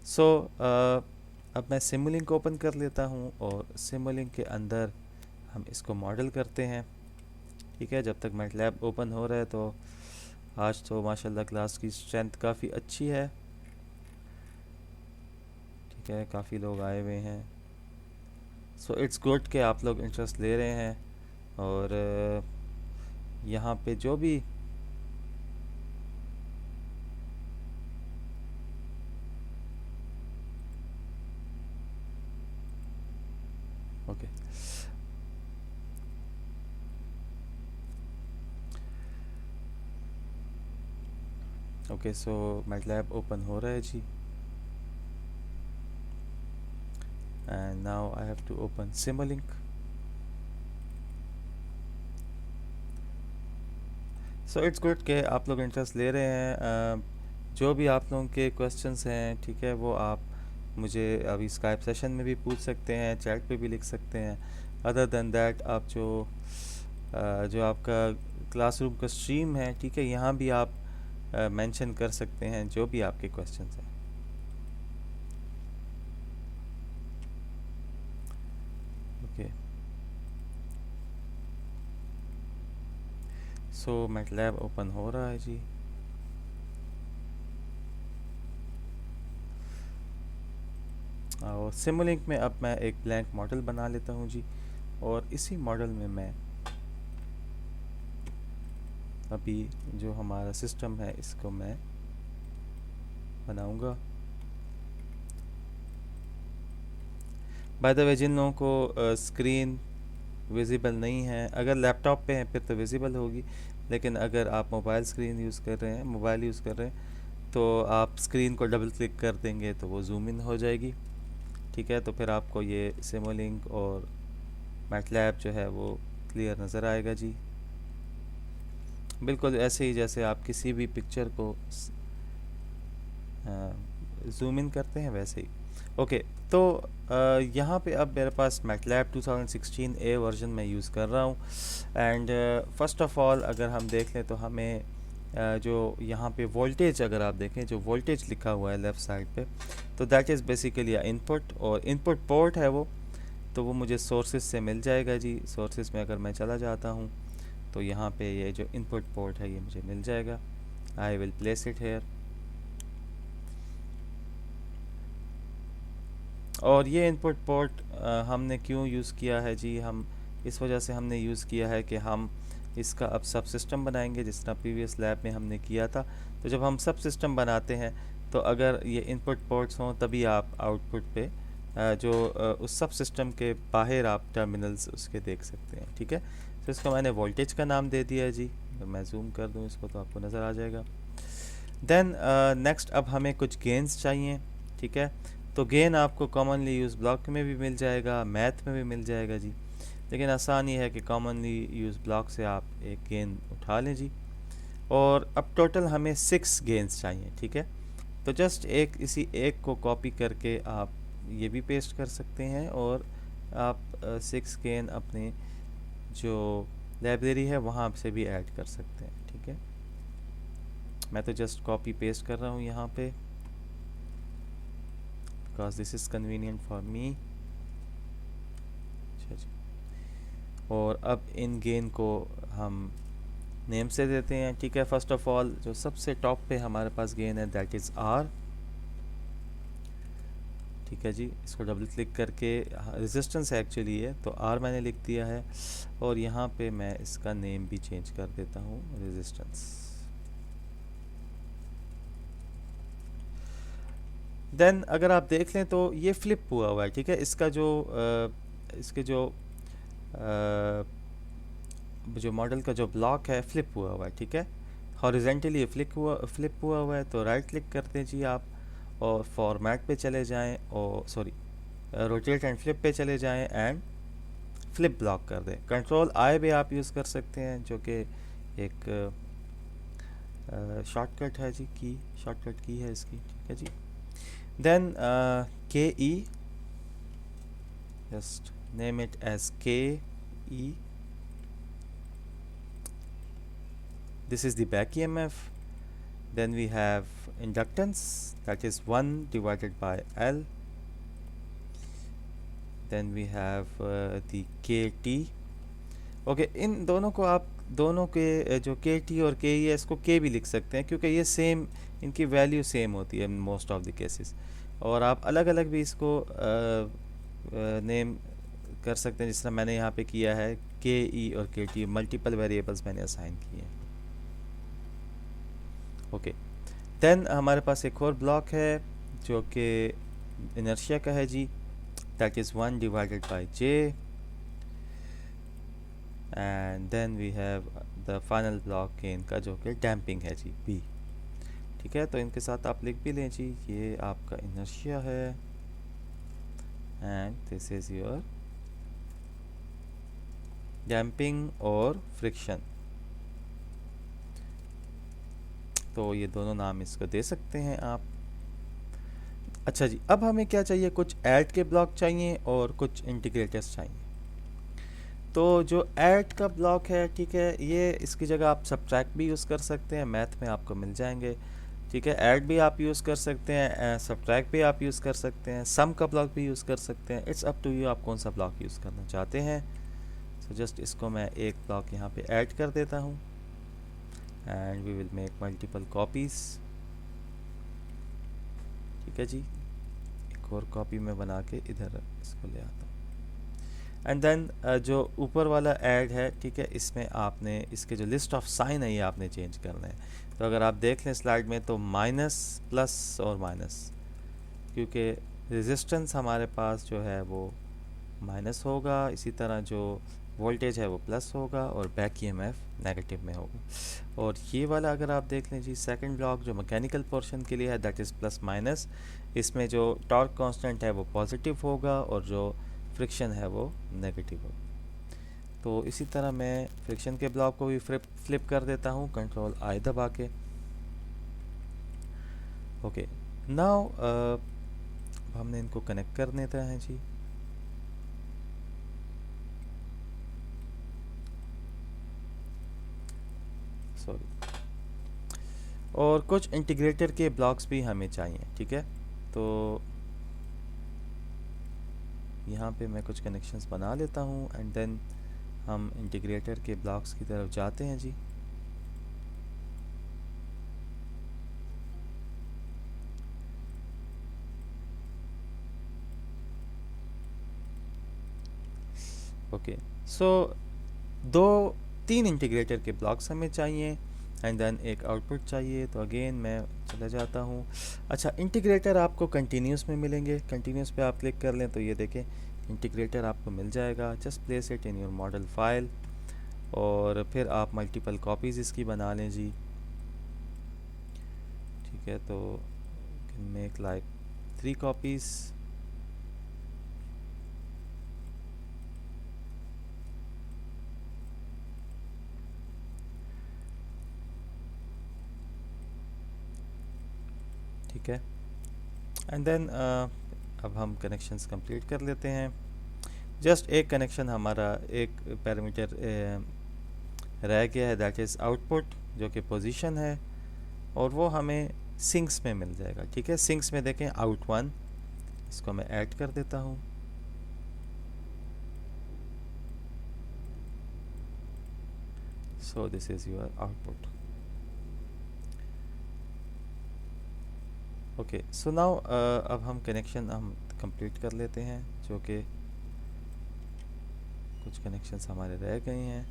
सो अब मैं सिमुलिंक ओपन कर लेता हूँ और सिमुलिंक के अंदर हम इसको मॉडल करते हैं. ठीक है, जब तक मैटलैब ओपन हो रहा है. तो आज तो माशाल्लाह क्लास की स्ट्रेंथ काफ़ी अच्छी है. ठीक है, काफ़ी लोग आए हुए हैं. सो इट्स गुड कि आप लोग इंटरेस्ट ले रहे हैं. और यहाँ पे जो भी okay okay so MATLAB open हो रहा है जी and now I have to open Simulink। So it's good कि आप लोग इंटरेस्ट ले रहे हैं। जो भी आप लोगों के क्वेश्चंस हैं ठीक है वो आप मुझे अभी स्काइप सेशन में भी पूछ सकते हैं, चैट पे भी लिख सकते हैं। अदर देन दैट आप जो आपका क्लासरूम का स्ट्रीम है ठीक है यहाँ भी आप मेंशन कर सकते हैं जो भी आपके क्वेश्चंस हैं। ओके सो MATLAB ओपन हो रहा है जी। और Simulink में अब मैं एक ब्लैंक मॉडल बना लेता हूँ जी और इसी मॉडल में मैं अभी जो हमारा सिस्टम है इसको मैं बनाऊंगा। बाय द वे जिन लोगों को स्क्रीन विजिबल नहीं है, अगर लैपटॉप पे है फिर तो विजिबल होगी, लेकिन अगर आप मोबाइल स्क्रीन यूज़ कर रहे हैं, मोबाइल यूज़ कर रहे हैं तो आप स्क्रीन को डबल क्लिक कर देंगे तो वो जूम इन हो जाएगी। ठीक है तो फिर आपको ये Simulink और MATLAB जो है वो क्लियर नज़र आएगा जी, बिल्कुल ऐसे ही जैसे आप किसी भी पिक्चर को जूम इन करते हैं वैसे ही। ओके तो यहाँ पे अब मेरे पास MATLAB 2016A वर्जन में यूज़ कर रहा हूँ एंड फर्स्ट ऑफ ऑल अगर हम देख लें तो हमें जो यहाँ पे वोल्टेज अगर आप देखें जो वोल्टेज लिखा हुआ है लेफ़्ट साइड पे तो दैट इज़ बेसिकली इनपुट और इनपुट पोर्ट है वो, तो वो मुझे सोर्सेज से मिल जाएगा जी। सोर्सेज में अगर मैं चला जाता हूँ तो यहाँ पे ये जो इनपुट पोर्ट है ये मुझे मिल जाएगा। I will place it here और ये इनपुट पोर्ट हमने क्यों यूज़ किया है जी, हम इस वजह से हमने यूज़ किया है कि हम इसका अब सब सिस्टम बनाएंगे जिस तरह प्रीवियस लैब में हमने किया था। तो जब हम सब सिस्टम बनाते हैं तो अगर ये इनपुट पोर्ट्स हों तभी आप आउटपुट पे उस सब सिस्टम के बाहर आप टर्मिनल्स उसके देख सकते हैं। ठीक है तो इसको मैंने वोल्टेज का नाम दे दिया है जी। मैं जूम कर दूँ इसको तो आपको नज़र आ जाएगा। देन नेक्स्ट अब हमें कुछ गेन्स चाहिए। ठीक है तो गेन आपको कॉमनली यूज़ ब्लॉक में भी मिल जाएगा, मैथ में भी मिल जाएगा जी, लेकिन आसान ये है कि कॉमनली यूज़ ब्लॉक से आप एक गेन उठा लें जी। और अब टोटल हमें 6 गेन्स चाहिए। ठीक है तो जस्ट इसी एक को कॉपी करके आप ये भी पेस्ट कर सकते हैं और आप 6 गेन अपने जो लाइब्रेरी है वहाँ से भी ऐड कर सकते हैं। ठीक है मैं तो जस्ट कॉपी पेस्ट कर रहा हूँ यहाँ पे because this is convenient for me। और अब इन गेन को हम नेम से देते हैं। ठीक है फर्स्ट ऑफ ऑल जो सबसे टॉप पे हमारे पास गेन है दैट इज़ आर। ठीक है जी इसको डबल क्लिक करके रेजिस्टेंस है एक्चुअली ये तो आर मैंने लिख दिया है और यहाँ पे मैं इसका नेम भी चेंज कर देता हूँ रेजिस्टेंस। देन अगर आप देख लें तो ये फ्लिप हुआ है। ठीक है इसका इसके जो मॉडल का जो ब्लॉक है फ्लिप हुआ है। ठीक है हॉरिजेंटली फ्लिप हुआ है तो राइट क्लिक करते हैं जी आप और फॉर्मेट पे चले जाएं और सॉरी रोटेट एंड फ्लिप पे चले जाएं एंड फ्लिप ब्लॉक कर दें। कंट्रोल आई भी आप यूज़ कर सकते हैं जो कि एक शॉर्टकट है जी, शॉर्टकट की है इसकी। ठीक है जी then KE just name it as KE। this is the back EMF। then we have inductance that is 1 divided by L। then we have the KT। Okay in दोनों को आप दोनों के जो KT और KE है इसको K भी लिख सकते हैं क्योंकि ये सेम इनकी वैल्यू सेम होती है मोस्ट ऑफ द केसेस और आप अलग अलग भी इसको नेम कर सकते हैं जिस तरह मैंने यहाँ पे किया है, के ई और के टी मल्टीपल वेरिएबल्स मैंने असाइन किए हैं। ओके, देन हमारे पास एक और ब्लॉक है जो कि इनर्शिया का है जी, that is 1 divided by J, and then we have the final block इनका जो कि डैम्पिंग है जी, बी। ठीक है, तो इनके साथ आप लिख भी लें जी, ये आपका इनर्शिया है and this is your damping और फ्रिक्शन। तो ये दोनों नाम इसको दे सकते हैं आप। अच्छा जी, अब हमें क्या चाहिए, कुछ ऐड के ब्लॉक चाहिए और कुछ इंटीग्रेटर्स चाहिए। तो जो ऐड का ब्लॉक है, ठीक है, ये इसकी जगह आप सब्ट्रैक्ट भी यूज़ कर सकते हैं, मैथ में आपको मिल जाएंगे। ठीक है, ऐड भी आप यूज़ कर सकते हैं, सब्ट्रैक्ट भी आप यूज़ कर सकते हैं, सम का ब्लॉक भी यूज़ कर सकते हैं। इट्स अप टू यू, आप कौन सा ब्लॉक यूज़ करना चाहते हैं। सो जस्ट इसको मैं एक ब्लॉक यहाँ पे ऐड कर देता हूँ and we will make multiple copies. ठीक है जी, एक और कॉपी में बना के इधर इसको ले आता हूँ। एंड देन जो ऊपर वाला ऐड है, ठीक है, इसमें आपने इसके जो लिस्ट ऑफ साइन है ये आपने चेंज करना है। तो अगर आप देख लें स्लाइड में तो माइनस, प्लस और माइनस, क्योंकि रेजिस्टेंस हमारे पास जो है वो माइनस होगा, इसी तरह जो वोल्टेज है वो प्लस होगा और बैक ईएमएफ नेगेटिव में होगा। और ये वाला अगर आप देख लें जी, सेकंड ब्लॉक जो मैकेनिकल पोर्शन के लिए है, दैट इज़ प्लस माइनस, इसमें जो टॉर्क कांस्टेंट है वो पॉजिटिव होगा और जो फ्रिक्शन है वो नेगेटिव होगा। तो इसी तरह मैं फ्रिक्शन के ब्लॉक को भी फ्लिप कर देता हूँ, कंट्रोल आई दबा के। ओके, नाउ हमने इनको कनेक्ट कर देते हैं जी। सॉरी, और कुछ इंटीग्रेटर के ब्लॉक्स भी हमें चाहिए। ठीक है, तो यहाँ पे मैं कुछ कनेक्शंस बना लेता हूँ एंड देन हम इंटीग्रेटर के ब्लॉक्स की तरफ जाते हैं जी। ओके, सो तीन इंटीग्रेटर के ब्लॉक्स हमें चाहिए एंड देन एक आउटपुट चाहिए। तो अगेन मैं चला जाता हूँ। अच्छा, इंटीग्रेटर आपको कंटिन्यूस में मिलेंगे, कंटिन्यूस पे आप क्लिक कर लें तो ये देखें इंटीग्रेटर आपको मिल जाएगा। Just place it in your model file और फिर आप मल्टीपल कॉपीज़ इसकी बना लें जी। ठीक है, तो कैन मेक लाइक 3 कॉपीज़। ठीक है, एंड देन अब हम कनेक्शंस कंप्लीट कर लेते हैं। जस्ट एक कनेक्शन हमारा, एक पैरामीटर रह गया है, दैट इज़ आउटपुट, जो कि पोजीशन है, और वो हमें सिंक्स में मिल जाएगा। ठीक है, सिंक्स में देखें आउट 1, इसको मैं ऐड कर देता हूँ। So this is your output. Okay, so now अब हम कनेक्शन हम कंप्लीट कर लेते हैं, जो कि कुछ कनेक्शंस हमारे रह गए हैं।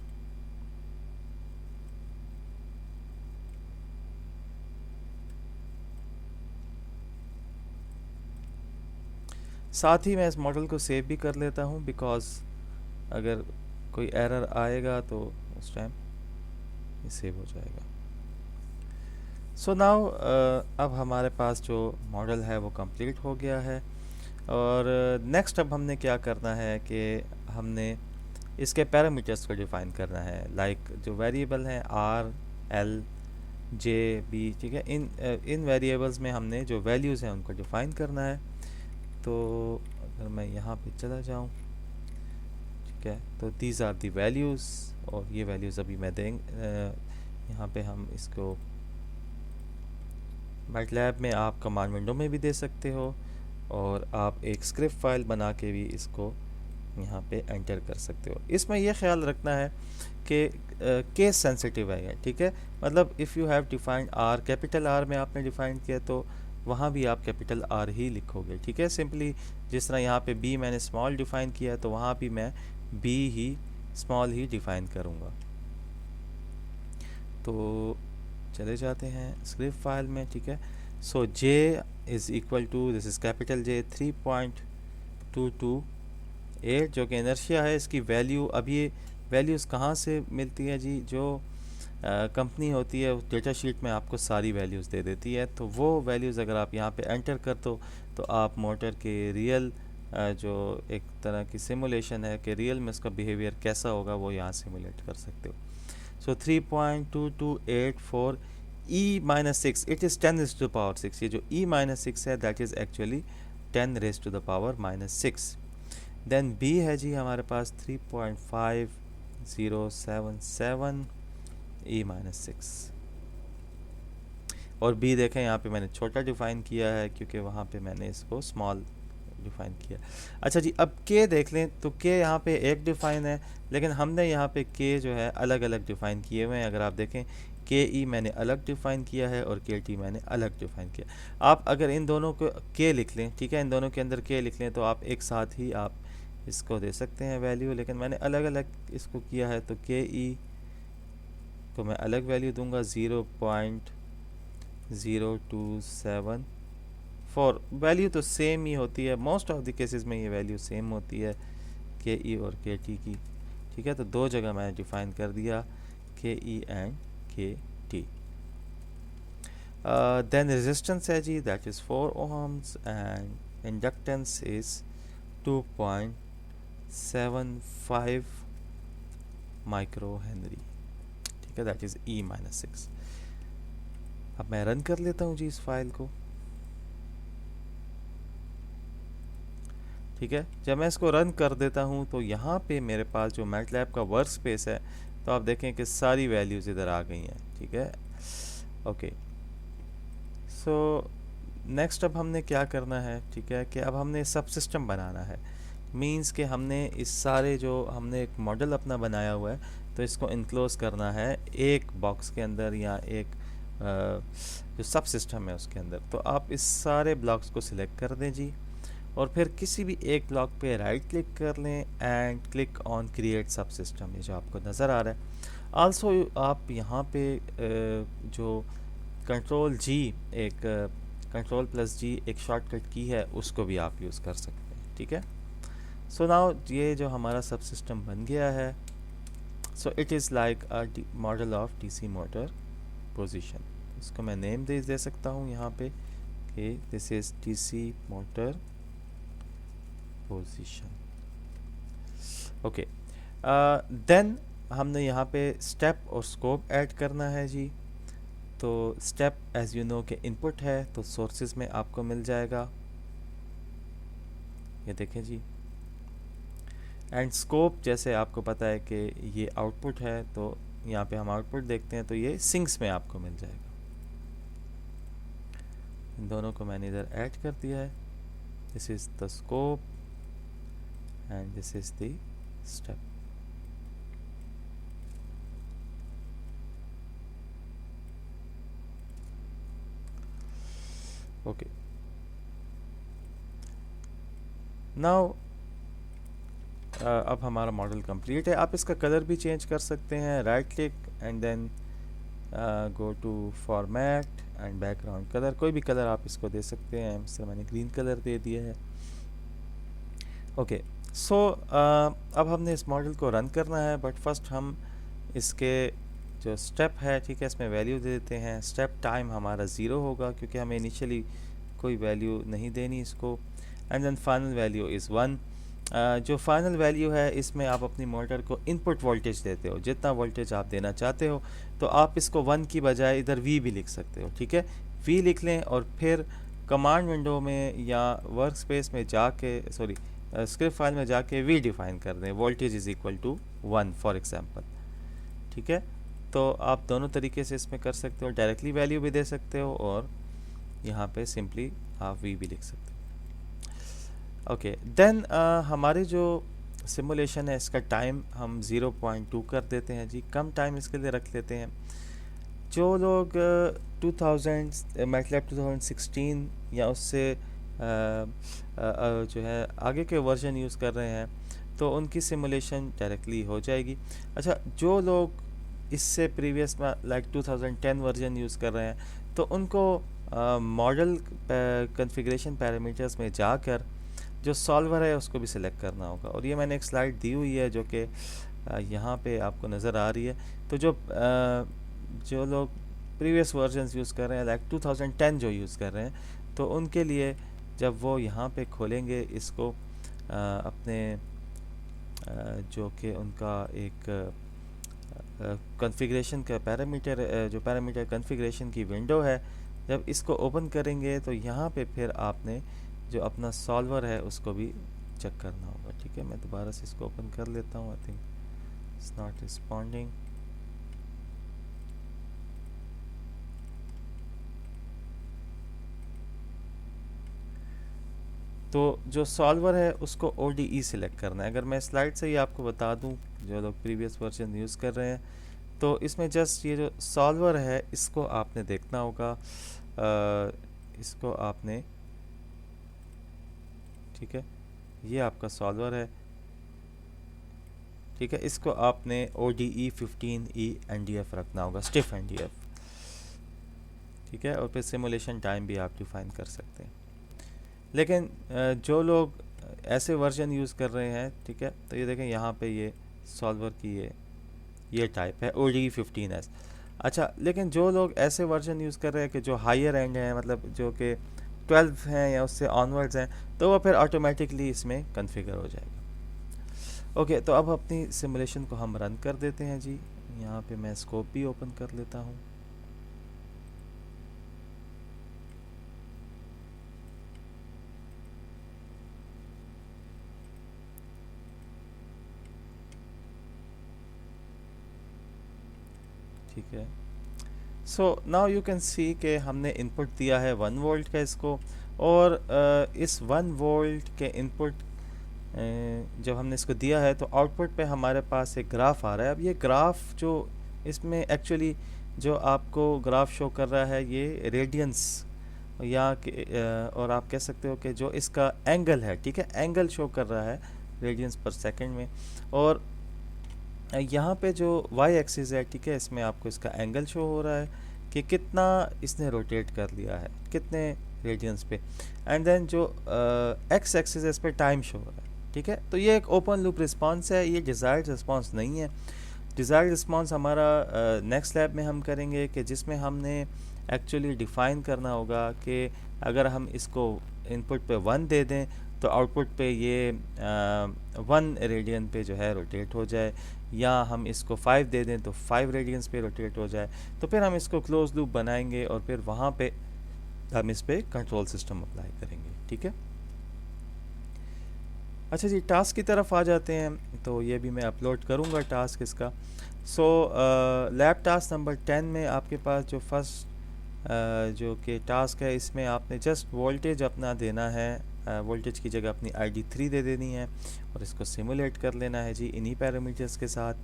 साथ ही मैं इस मॉडल को सेव भी कर लेता हूँ, बिकॉज़ अगर कोई एरर आएगा तो उस टाइम ये सेव हो जाएगा। सो नाउ अब हमारे पास जो मॉडल है वो कंप्लीट हो गया है। और नेक्स्ट अब हमने क्या करना है कि हमने इसके पैरामीटर्स को डिफ़ाइन करना है, लाइक जो वेरिएबल हैं आर, एल, जे, बी। ठीक है, इन वेरिएबल्स में हमने जो वैल्यूज़ हैं उनको डिफ़ाइन करना है। तो अगर मैं यहाँ पे चला जाऊँ, ठीक है, तो दीज आर दी वैल्यूज़, और ये वैल्यूज़ अभी मैं यहाँ पे हम इसको मैटलैब में आप कमांड विंडो में भी दे सकते हो, और आप एक स्क्रिप्ट फाइल बना के भी इसको यहाँ पे एंटर कर सकते हो। इसमें यह ख्याल रखना है कि केस सेंसिटिव है। ठीक है, मतलब if you have defined R, capital R में आपने डिफाइन किया तो वहाँ भी आप कैपिटल आर ही लिखोगे, ठीक है। सिंपली जिस तरह यहाँ पे बी मैंने स्मॉल डिफाइन किया है तो वहाँ भी मैं बी ही स्मॉल ही डिफाइन करूँगा। तो चले जाते हैं स्क्रिप्ट फाइल में, ठीक है। So J is equal to, this is capital J 3.228 जो कि इनर्शिया है। इसकी वैल्यू, अब ये वैल्यूज़ कहाँ से मिलती है जी, जो कंपनी होती है उस डेटा शीट में आपको सारी वैल्यूज़ दे देती है। तो वो वैल्यूज़ अगर आप यहाँ पे एंटर कर दो तो आप मोटर के रियल जो एक तरह की सिमुलेशन है कि रियल में उसका बिहेवियर कैसा होगा वो यहाँ सिमुलेट कर सकते हो। सो 3.2284 e minus 6, it is 10 raised to the power 6। ये जो e minus 6 है that is actually 10 raised to the power minus 6। Then b है जी हमारे पास 3.5077 e minus 6। और b देखें यहाँ पे मैंने छोटा डिफाइन किया है क्योंकि वहाँ पे मैंने इसको स्मॉल डिफाइन किया। अच्छा जी, अब k देख लें तो k यहाँ पे एक डिफाइन है, लेकिन हमने यहाँ पे k जो है अलग अलग डिफाइन किए हुए हैं। अगर आप देखें के ई मैंने अलग डिफाइन किया है और के टी मैंने अलग डिफाइन किया। आप अगर इन दोनों को के लिख लें, ठीक है, इन दोनों के अंदर के लिख लें तो आप एक साथ ही आप इसको दे सकते हैं वैल्यू, लेकिन मैंने अलग अलग इसको किया है। तो के ई को मैं अलग वैल्यू दूंगा 0.0274। वैल्यू तो सेम ही होती है, मोस्ट ऑफ द केसेस में ये वैल्यू सेम होती है के ई और के टी की, ठीक है। तो दो जगह मैंने डिफाइन कर दिया K E and K T. Then resistance है जी that is 4 ohms and inductance is 2.75 micro henry, ठीक है, दैट इज़ E - 6। अब मैं रन कर लेता हूँ जी इस फाइल को, ठीक है। जब मैं इसको रन कर देता हूँ तो यहाँ पे मेरे पास जो मैटलैब का वर्क स्पेस है तो आप देखें कि सारी वैल्यूज़ इधर आ गई हैं, ठीक है। ओके, सो नेक्स्ट अब हमने क्या करना है, ठीक है, कि अब हमने सब सिस्टम बनाना है। मींस कि हमने इस सारे जो हमने एक मॉडल अपना बनाया हुआ है तो इसको इनक्लोज करना है एक बॉक्स के अंदर या एक जो सब सिस्टम है उसके अंदर। तो आप इस सारे ब्लॉक्स को सिलेक्ट कर दें जी, और फिर किसी भी एक ब्लॉक पे राइट क्लिक कर लें एंड क्लिक ऑन क्रिएट सब सिस्टम, ये जो आपको नज़र आ रहा है। आल्सो आप यहाँ पे जो कंट्रोल जी, एक कंट्रोल+G एक शॉर्टकट की है, उसको भी आप यूज़ कर सकते हैं, ठीक है। सो नाउ ये जो हमारा सब सिस्टम बन गया है, so it is like a model of DC motor position. इसको मैं नेम दे सकता हूँ यहाँ पे कि this is DC motor position. Okay, then हमने यहाँ पे स्टेप और स्कोप ऐड करना है जी। तो स्टेप एज यू नो के इनपुट है तो सोर्सेज में आपको मिल जाएगा, ये देखें जी। एंड स्कोप जैसे आपको पता है कि ये आउटपुट है, तो यहाँ पे हम आउटपुट देखते हैं तो ये सिंक्स में आपको मिल जाएगा। इन दोनों को मैंने इधर ऐड कर दिया है। This is the scope and this is the step. Okay, now अब हमारा मॉडल कंप्लीट है। आप इसका कलर भी चेंज कर सकते हैं, right click and then go to format and background colour, कोई भी कलर आप इसको दे सकते हैं। इससे मैंने ग्रीन कलर दे दिया है। ओके, सो अब हमने इस मॉडल को रन करना है, बट फर्स्ट हम इसके जो स्टेप है, ठीक है, इसमें वैल्यू दे देते हैं। स्टेप टाइम हमारा 0 होगा क्योंकि हमें इनिशियली कोई वैल्यू नहीं देनी इसको। And then final value is 1। जो फाइनल वैल्यू है इसमें आप अपनी मोटर को इनपुट वोल्टेज देते हो, जितना वोल्टेज आप देना चाहते हो। तो आप इसको 1 की बजाय इधर V भी लिख सकते हो, ठीक है, V लिख लें और फिर कमांड विंडो में या वर्क स्पेस में जाके, सॉरी स्क्रिप्ट फाइल में जाके V डिफाइन कर दें, voltage is equal to 1 for example, ठीक है। तो आप दोनों तरीके से इसमें कर सकते हो, डायरेक्टली वैल्यू भी दे सकते हो और यहाँ पे सिंपली आप V भी लिख सकते हो। ओके, देन हमारे जो सिमुलेशन है इसका टाइम हम 0.2 कर देते हैं जी, कम टाइम इसके लिए रख लेते हैं। जो लोग 2000 मैटलैब 2016 या उससे जो है आगे के वर्जन यूज़ कर रहे हैं तो उनकी सिमुलेशन डायरेक्टली हो जाएगी। अच्छा, जो लोग इससे प्रीवियस में लाइक 2010 वर्जन यूज़ कर रहे हैं तो उनको मॉडल कॉन्फ़िगरेशन पैरामीटर्स में जाकर जो सॉल्वर है उसको भी सिलेक्ट करना होगा। और ये मैंने एक स्लाइड दी हुई है जो कि यहाँ पे आपको नज़र आ रही है। तो जो लोग प्रीवियस वर्जन्स यूज़ कर रहे हैं लाइक 2010 जो यूज़ कर रहे हैं तो उनके लिए जब वो यहाँ पे खोलेंगे इसको अपने जो कि उनका एक कॉन्फ़िगरेशन का पैरामीटर जो पैरामीटर कॉन्फ़िगरेशन की विंडो है, जब इसको ओपन करेंगे तो यहाँ पे फिर आपने जो अपना सॉल्वर है उसको भी चेक करना होगा। ठीक है, मैं दोबारा से इसको ओपन कर लेता हूँ। I think it's not responding. तो जो सॉल्वर है उसको ODE सिलेक्ट करना है। अगर मैं स्लाइड से ही आपको बता दूं, जो लोग प्रीवियस वर्जन यूज़ कर रहे हैं तो इसमें जस्ट ये जो सॉल्वर है इसको आपने देखना होगा। इसको आपने, ठीक है, ये आपका सॉल्वर है। ठीक है, इसको आपने ODE 15E NDF रखना होगा, स्टिफ NDF। ठीक है, और फिर सिमुलेशन टाइम भी आप डिफाइन कर सकते हैं। लेकिन जो लोग ऐसे वर्जन यूज़ कर रहे हैं, ठीक है, तो ये देखें यहाँ पे ये सॉल्वर की ये टाइप है ODE 15S। अच्छा, लेकिन जो लोग ऐसे वर्जन यूज़ कर रहे हैं कि जो हायर एंड हैं, मतलब जो कि 12 हैं या उससे ऑनवर्ड्स हैं, तो वो फिर ऑटोमेटिकली इसमें कॉन्फ़िगर हो जाएगा। ओके, तो अब अपनी सिमुलेशन को हम रन कर देते हैं जी। यहाँ पे मैं स्कोप भी ओपन कर लेता हूँ। ठीक है, सो नाउ यू कैन सी कि हमने इनपुट दिया है 1 वोल्ट का इसको, और इस 1 वोल्ट के इनपुट जब हमने इसको दिया है तो आउटपुट पे हमारे पास एक ग्राफ आ रहा है। अब ये ग्राफ जो इसमें एक्चुअली जो आपको ग्राफ शो कर रहा है ये रेडियंस या और आप कह सकते हो कि जो इसका एंगल है, ठीक है, एंगल शो कर रहा है रेडियंस पर सेकंड में। और यहाँ पे जो y एक्सिस है, ठीक है, इसमें आपको इसका एंगल शो हो रहा है कि कितना इसने रोटेट कर लिया है, कितने रेडियंस पे। एंड देन जो x एक्सिस है इस पर टाइम शो हो रहा है। ठीक है, तो ये एक ओपन लूप रिस्पांस है, ये डिज़ायर्ड रिस्पांस नहीं है। डिज़ायर्ड रिस्पांस हमारा नेक्स्ट लैब में हम करेंगे कि जिसमें हमने एक्चुअली डिफ़ाइन करना होगा कि अगर हम इसको इनपुट पे 1 दे दें तो आउटपुट पे ये 1 रेडियन पे जो है रोटेट हो जाए, या हम इसको 5 दे दें तो 5 रेडियंस पे रोटेट हो जाए। तो फिर हम इसको क्लोज लूप बनाएंगे और फिर वहाँ पे हम इस पे कंट्रोल सिस्टम अप्लाई करेंगे। ठीक है, अच्छा जी, टास्क की तरफ आ जाते हैं। तो ये भी मैं अपलोड करूँगा टास्क इसका। सो लैब टास्क नंबर 10 में आपके पास जो फर्स्ट जो कि टास्क है, इसमें आपने जस्ट वोल्टेज अपना देना है। वोल्टेज की जगह अपनी ID3 दे देनी है और इसको सिमुलेट कर लेना है जी इन्हीं पैरामीटर्स के साथ।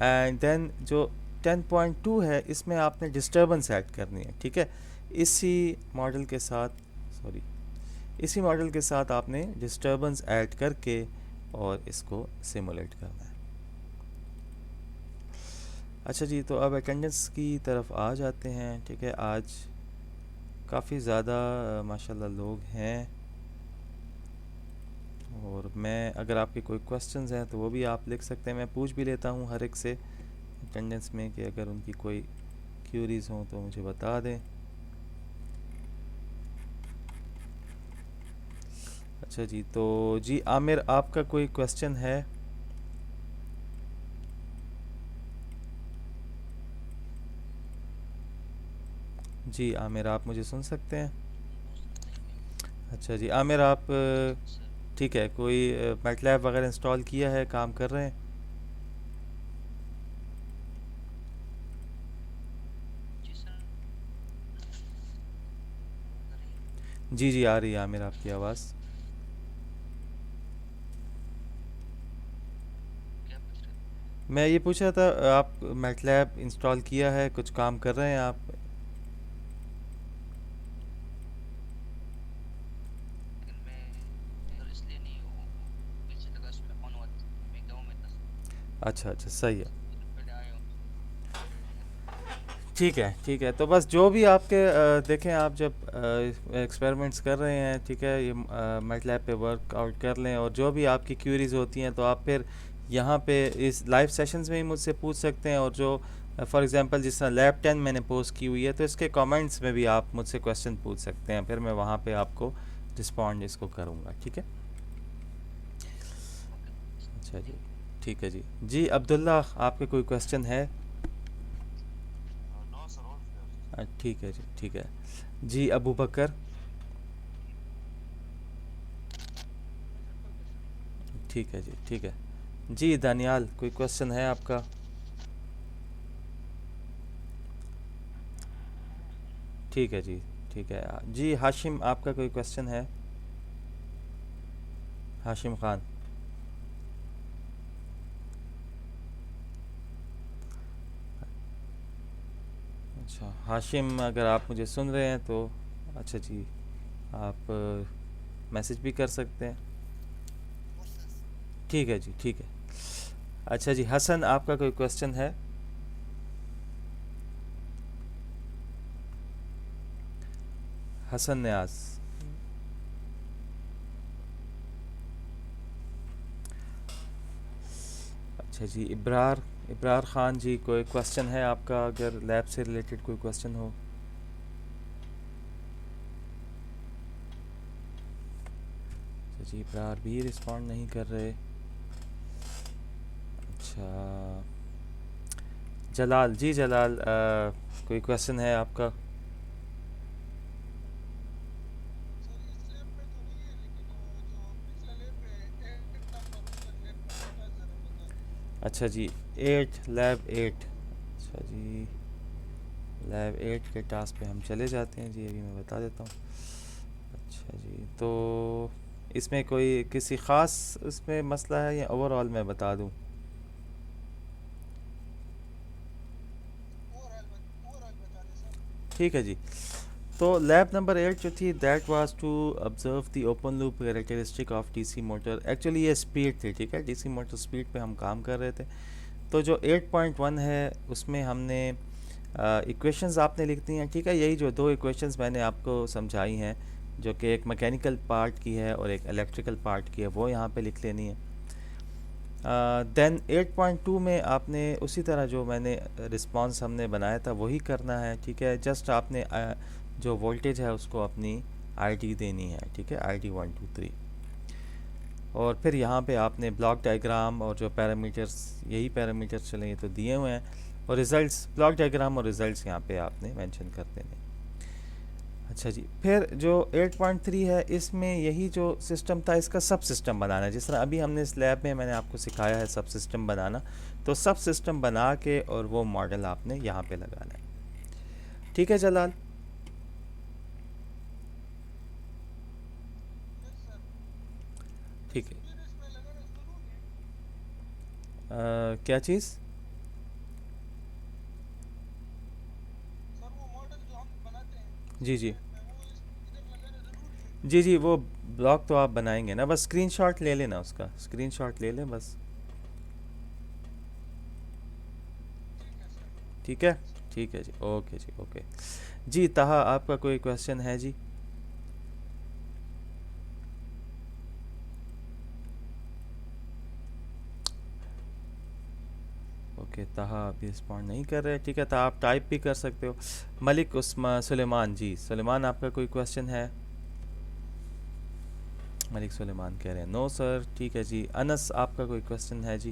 एंड देन जो 10.2 है इसमें आपने डिस्टर्बेंस ऐड करनी है। ठीक है, इसी मॉडल के साथ, सॉरी, इसी मॉडल के साथ आपने डिस्टर्बेंस ऐड करके और इसको सिमुलेट करना है। अच्छा जी, तो अब अटेंडेंस की तरफ आ जाते हैं। ठीक है, आज काफ़ी ज़्यादा माशाल्लाह लोग हैं, और मैं अगर आपके कोई क्वेश्चंस हैं तो वो भी आप लिख सकते हैं। मैं पूछ भी लेता हूँ हर एक से अटेंडेंस में कि अगर उनकी कोई क्यूरीज हों तो मुझे बता दें। अच्छा जी, तो जी आमिर, आपका कोई क्वेश्चन है? जी आमिर, आप मुझे सुन सकते हैं? अच्छा जी आमिर, आप ठीक है, कोई मैटलैब वगैरह इंस्टॉल किया है, काम कर रहे हैं? जी जी, आ रही है आमिर आपकी आवाज़। मैं ये पूछ रहा था, आप मैटलैब इंस्टॉल किया है, कुछ काम कर रहे हैं आप? लेकिन मैं सर इसलिए नहीं हूँ, पीछे लगा उसमें ऑन हुआ था, मैं गाँव में था सर, अच्छा अच्छा, सही है। बस कुछ दिन पहले आया हूँ तो। ठीक है ठीक है, तो बस जो भी आपके देखें, आप जब एक्सपेरिमेंट्स कर रहे हैं, ठीक है, ये मैटलैब पे वर्क आउट कर लें, और जो भी आपकी क्यूरीज होती हैं तो आप फिर यहाँ पे इस लाइव सेशंस में ही मुझसे पूछ सकते हैं। और जो फॉर एग्जांपल जिस तरह लैब 10 मैंने पोस्ट की हुई है, तो इसके कमेंट्स में भी आप मुझसे क्वेश्चन पूछ सकते हैं, फिर मैं वहाँ पे आपको रिस्पॉन्ड इसको करूँगा, ठीक है। ओके सर, अच्छा जी, थैंक यू। ठीक है जी। जी अब्दुल्ला, आपके कोई क्वेश्चन है? ठीक है जी, ठीक है। जी अबू बकर। ठीक है जी, ठीक है। जी दानियाल, कोई क्वेश्चन है आपका? ठीक है जी, ठीक है। जी हाशिम, आपका कोई क्वेश्चन है? हाशिम खान। अच्छा हाशिम, अगर आप मुझे सुन रहे हैं तो अच्छा जी, आप मैसेज भी कर सकते हैं। ठीक है जी, ठीक है। अच्छा जी हसन, आपका कोई क्वेश्चन है? हसन न्याज। अच्छा जी इब्रार, इब्रार खान जी, कोई क्वेश्चन है आपका, अगर लैब से रिलेटेड कोई क्वेश्चन हो? अच्छा जी, इब्रार भी रिस्पॉन्ड नहीं कर रहे। अच्छा, जलाल जी, जलाल कोई क्वेश्चन है आपका? अच्छा जी, 8, लैब 8। अच्छा जी, लैब 8 के टास्क पे हम चले जाते हैं जी, अभी मैं बता देता हूँ। अच्छा जी, तो इसमें कोई किसी ख़ास इसमें मसला है या ओवरऑल मैं बता दूँ? ठीक है जी। तो लैब नंबर 8 जो थी, that was to observe the open loop characteristic of DC motor. Actually ये स्पीड थी, ठीक है, डीसी मोटर स्पीड पे हम काम कर रहे थे। तो जो 8.1 है उसमें हमने इक्वेशंस आपने लिख दी हैं, ठीक है। यही जो दो इक्वेशंस मैंने आपको समझाई हैं, जो कि एक मैकेनिकल पार्ट की है और एक इलेक्ट्रिकल पार्ट की है, वो यहाँ पे लिख लेनी है। देन 8.2 में आपने उसी तरह जो मैंने रिस्पांस हमने बनाया था वही करना है, ठीक है। जस्ट आपने जो वोल्टेज है उसको अपनी आईडी देनी है, ठीक है, आईडी 123। और फिर यहाँ पे आपने ब्लॉक डायग्राम और जो पैरामीटर्स, यही पैरामीटर्स चलें, ये तो दिए हुए हैं, और रिज़ल्ट्स, ब्लॉक डायग्राम और रिज़ल्ट्स यहाँ पे आपने मेंशन कर देने। अच्छा जी, फिर जो 8.3 है, इसमें यही जो सिस्टम था इसका सब सिस्टम बनाना है, जिस तरह अभी हमने इस लैब में मैंने आपको सिखाया है सब सिस्टम बनाना। तो सब सिस्टम बना के और वो मॉडल आपने यहाँ पे लगाना है, ठीक है जलाल? ठीक है। क्या चीज़? जी जी, जी जी, वो ब्लॉग तो आप बनाएंगे ना, बस स्क्रीनशॉट ले लेना, उसका स्क्रीनशॉट ले लें बस। ठीक है, ठीक है जी, ओके जी, ओके। जी ताहा, आपका कोई क्वेश्चन है जी? ओके, ताहा अभी रिस्पॉन्ड नहीं कर रहे, ठीक है, तो आप टाइप भी कर सकते हो। मलिक उस्मा सुलेमान जी, सुलेमान, आपका कोई क्वेश्चन है? मलिक सुलेमान कह रहे हैं नो सर, ठीक है जी। अनस, आपका कोई क्वेश्चन है जी?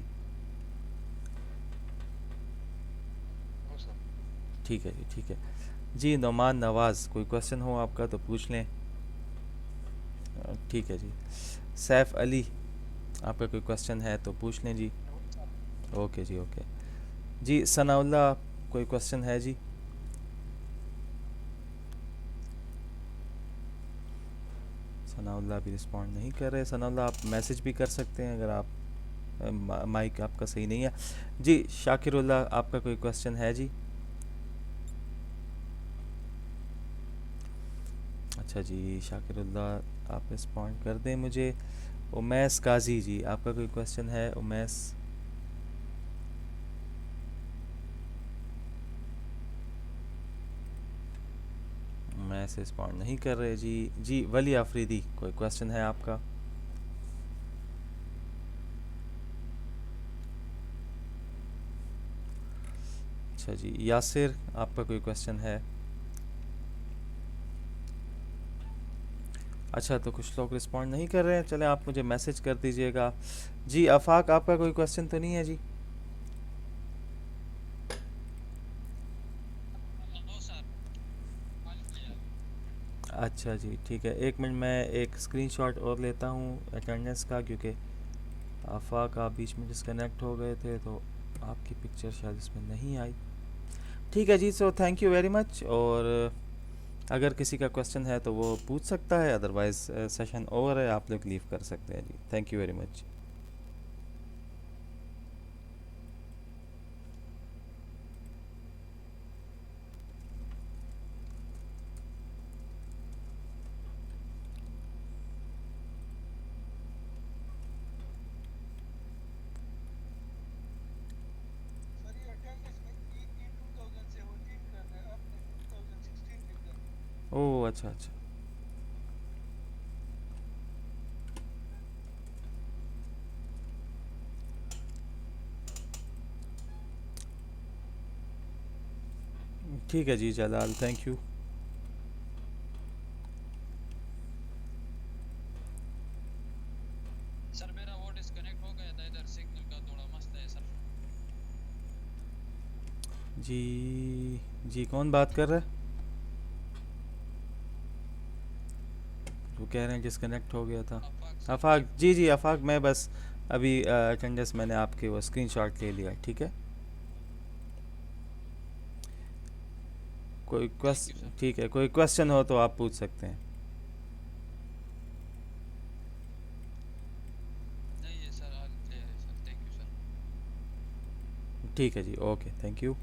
No sir. ठीक है जी, ठीक है। जी नोमान नवाज़, कोई क्वेश्चन हो आपका तो पूछ लें। ठीक है जी। सैफ अली, आपका कोई क्वेश्चन है तो पूछ लें जी। No sir. ओके जी, ओके। जी सनाउल्ला, कोई क्वेश्चन है जी? सनाउल्ला भी रिस्पॉन्ड नहीं कर रहे। सनाउल्ला, आप मैसेज भी कर सकते हैं अगर आप माइक आपका सही नहीं है। जी शाकिरुल्लाह, आपका कोई क्वेश्चन है जी? अच्छा जी शाकिरुल्लाह, आप रिस्पॉन्ड कर दें मुझे। उमैस काजी जी, आपका कोई क्वेश्चन है उमैस? उमैस रिस्पॉन्ड नहीं कर रहे जी। जी वली आफरीदी, कोई क्वेश्चन है आपका? अच्छा जी यासिर, आपका कोई क्वेश्चन है? अच्छा, तो कुछ लोग रिस्पॉन्ड नहीं कर रहे हैं, चलें आप मुझे मैसेज कर दीजिएगा। जी आफाक, आपका कोई क्वेश्चन तो नहीं है जी? No sir, all clear. अच्छा जी ठीक है, एक मिनट मैं एक स्क्रीनशॉट और लेता हूँ अटेंडेंस का, क्योंकि आफाक आप बीच में डिस्कनेक्ट हो गए थे तो आपकी पिक्चर शायद इसमें नहीं आई। ठीक है जी, so thank you very much. और अगर किसी का क्वेश्चन है तो वो पूछ सकता है, अदरवाइज सेशन ओवर है, आप लोग लीव कर सकते हैं जी। Thank you very much. Sir ये अटेंडेंस में ई 2017 कर रहे हैं, आपने 2016 लिखा है। ओह अच्छा अच्छा, ठीक है जी जलाल, थैंक यू। सर मेरा वो डिस्कनेक्ट हो गया था, इधर सिग्नल का थोड़ा मसला है सर। जी जी, कौन बात कर रहा है? वो कह रहे हैं डिस्कनेक्ट हो गया था। आफाक सर जी। आफाक जी, जी आफाक, मैं बस अभी अटेंडेंस मैंने आपके वो स्क्रीनशॉट ले लिया, ठीक है। कोई थैंक यू क्वेश्चन, सर। ठीक है, कोई क्वेश्चन हो तो आप पूछ सकते हैं। नहीं है सर, ऑल क्लियर है सर, थैंक यू सर। ठीक है जी, ओके, थैंक यू।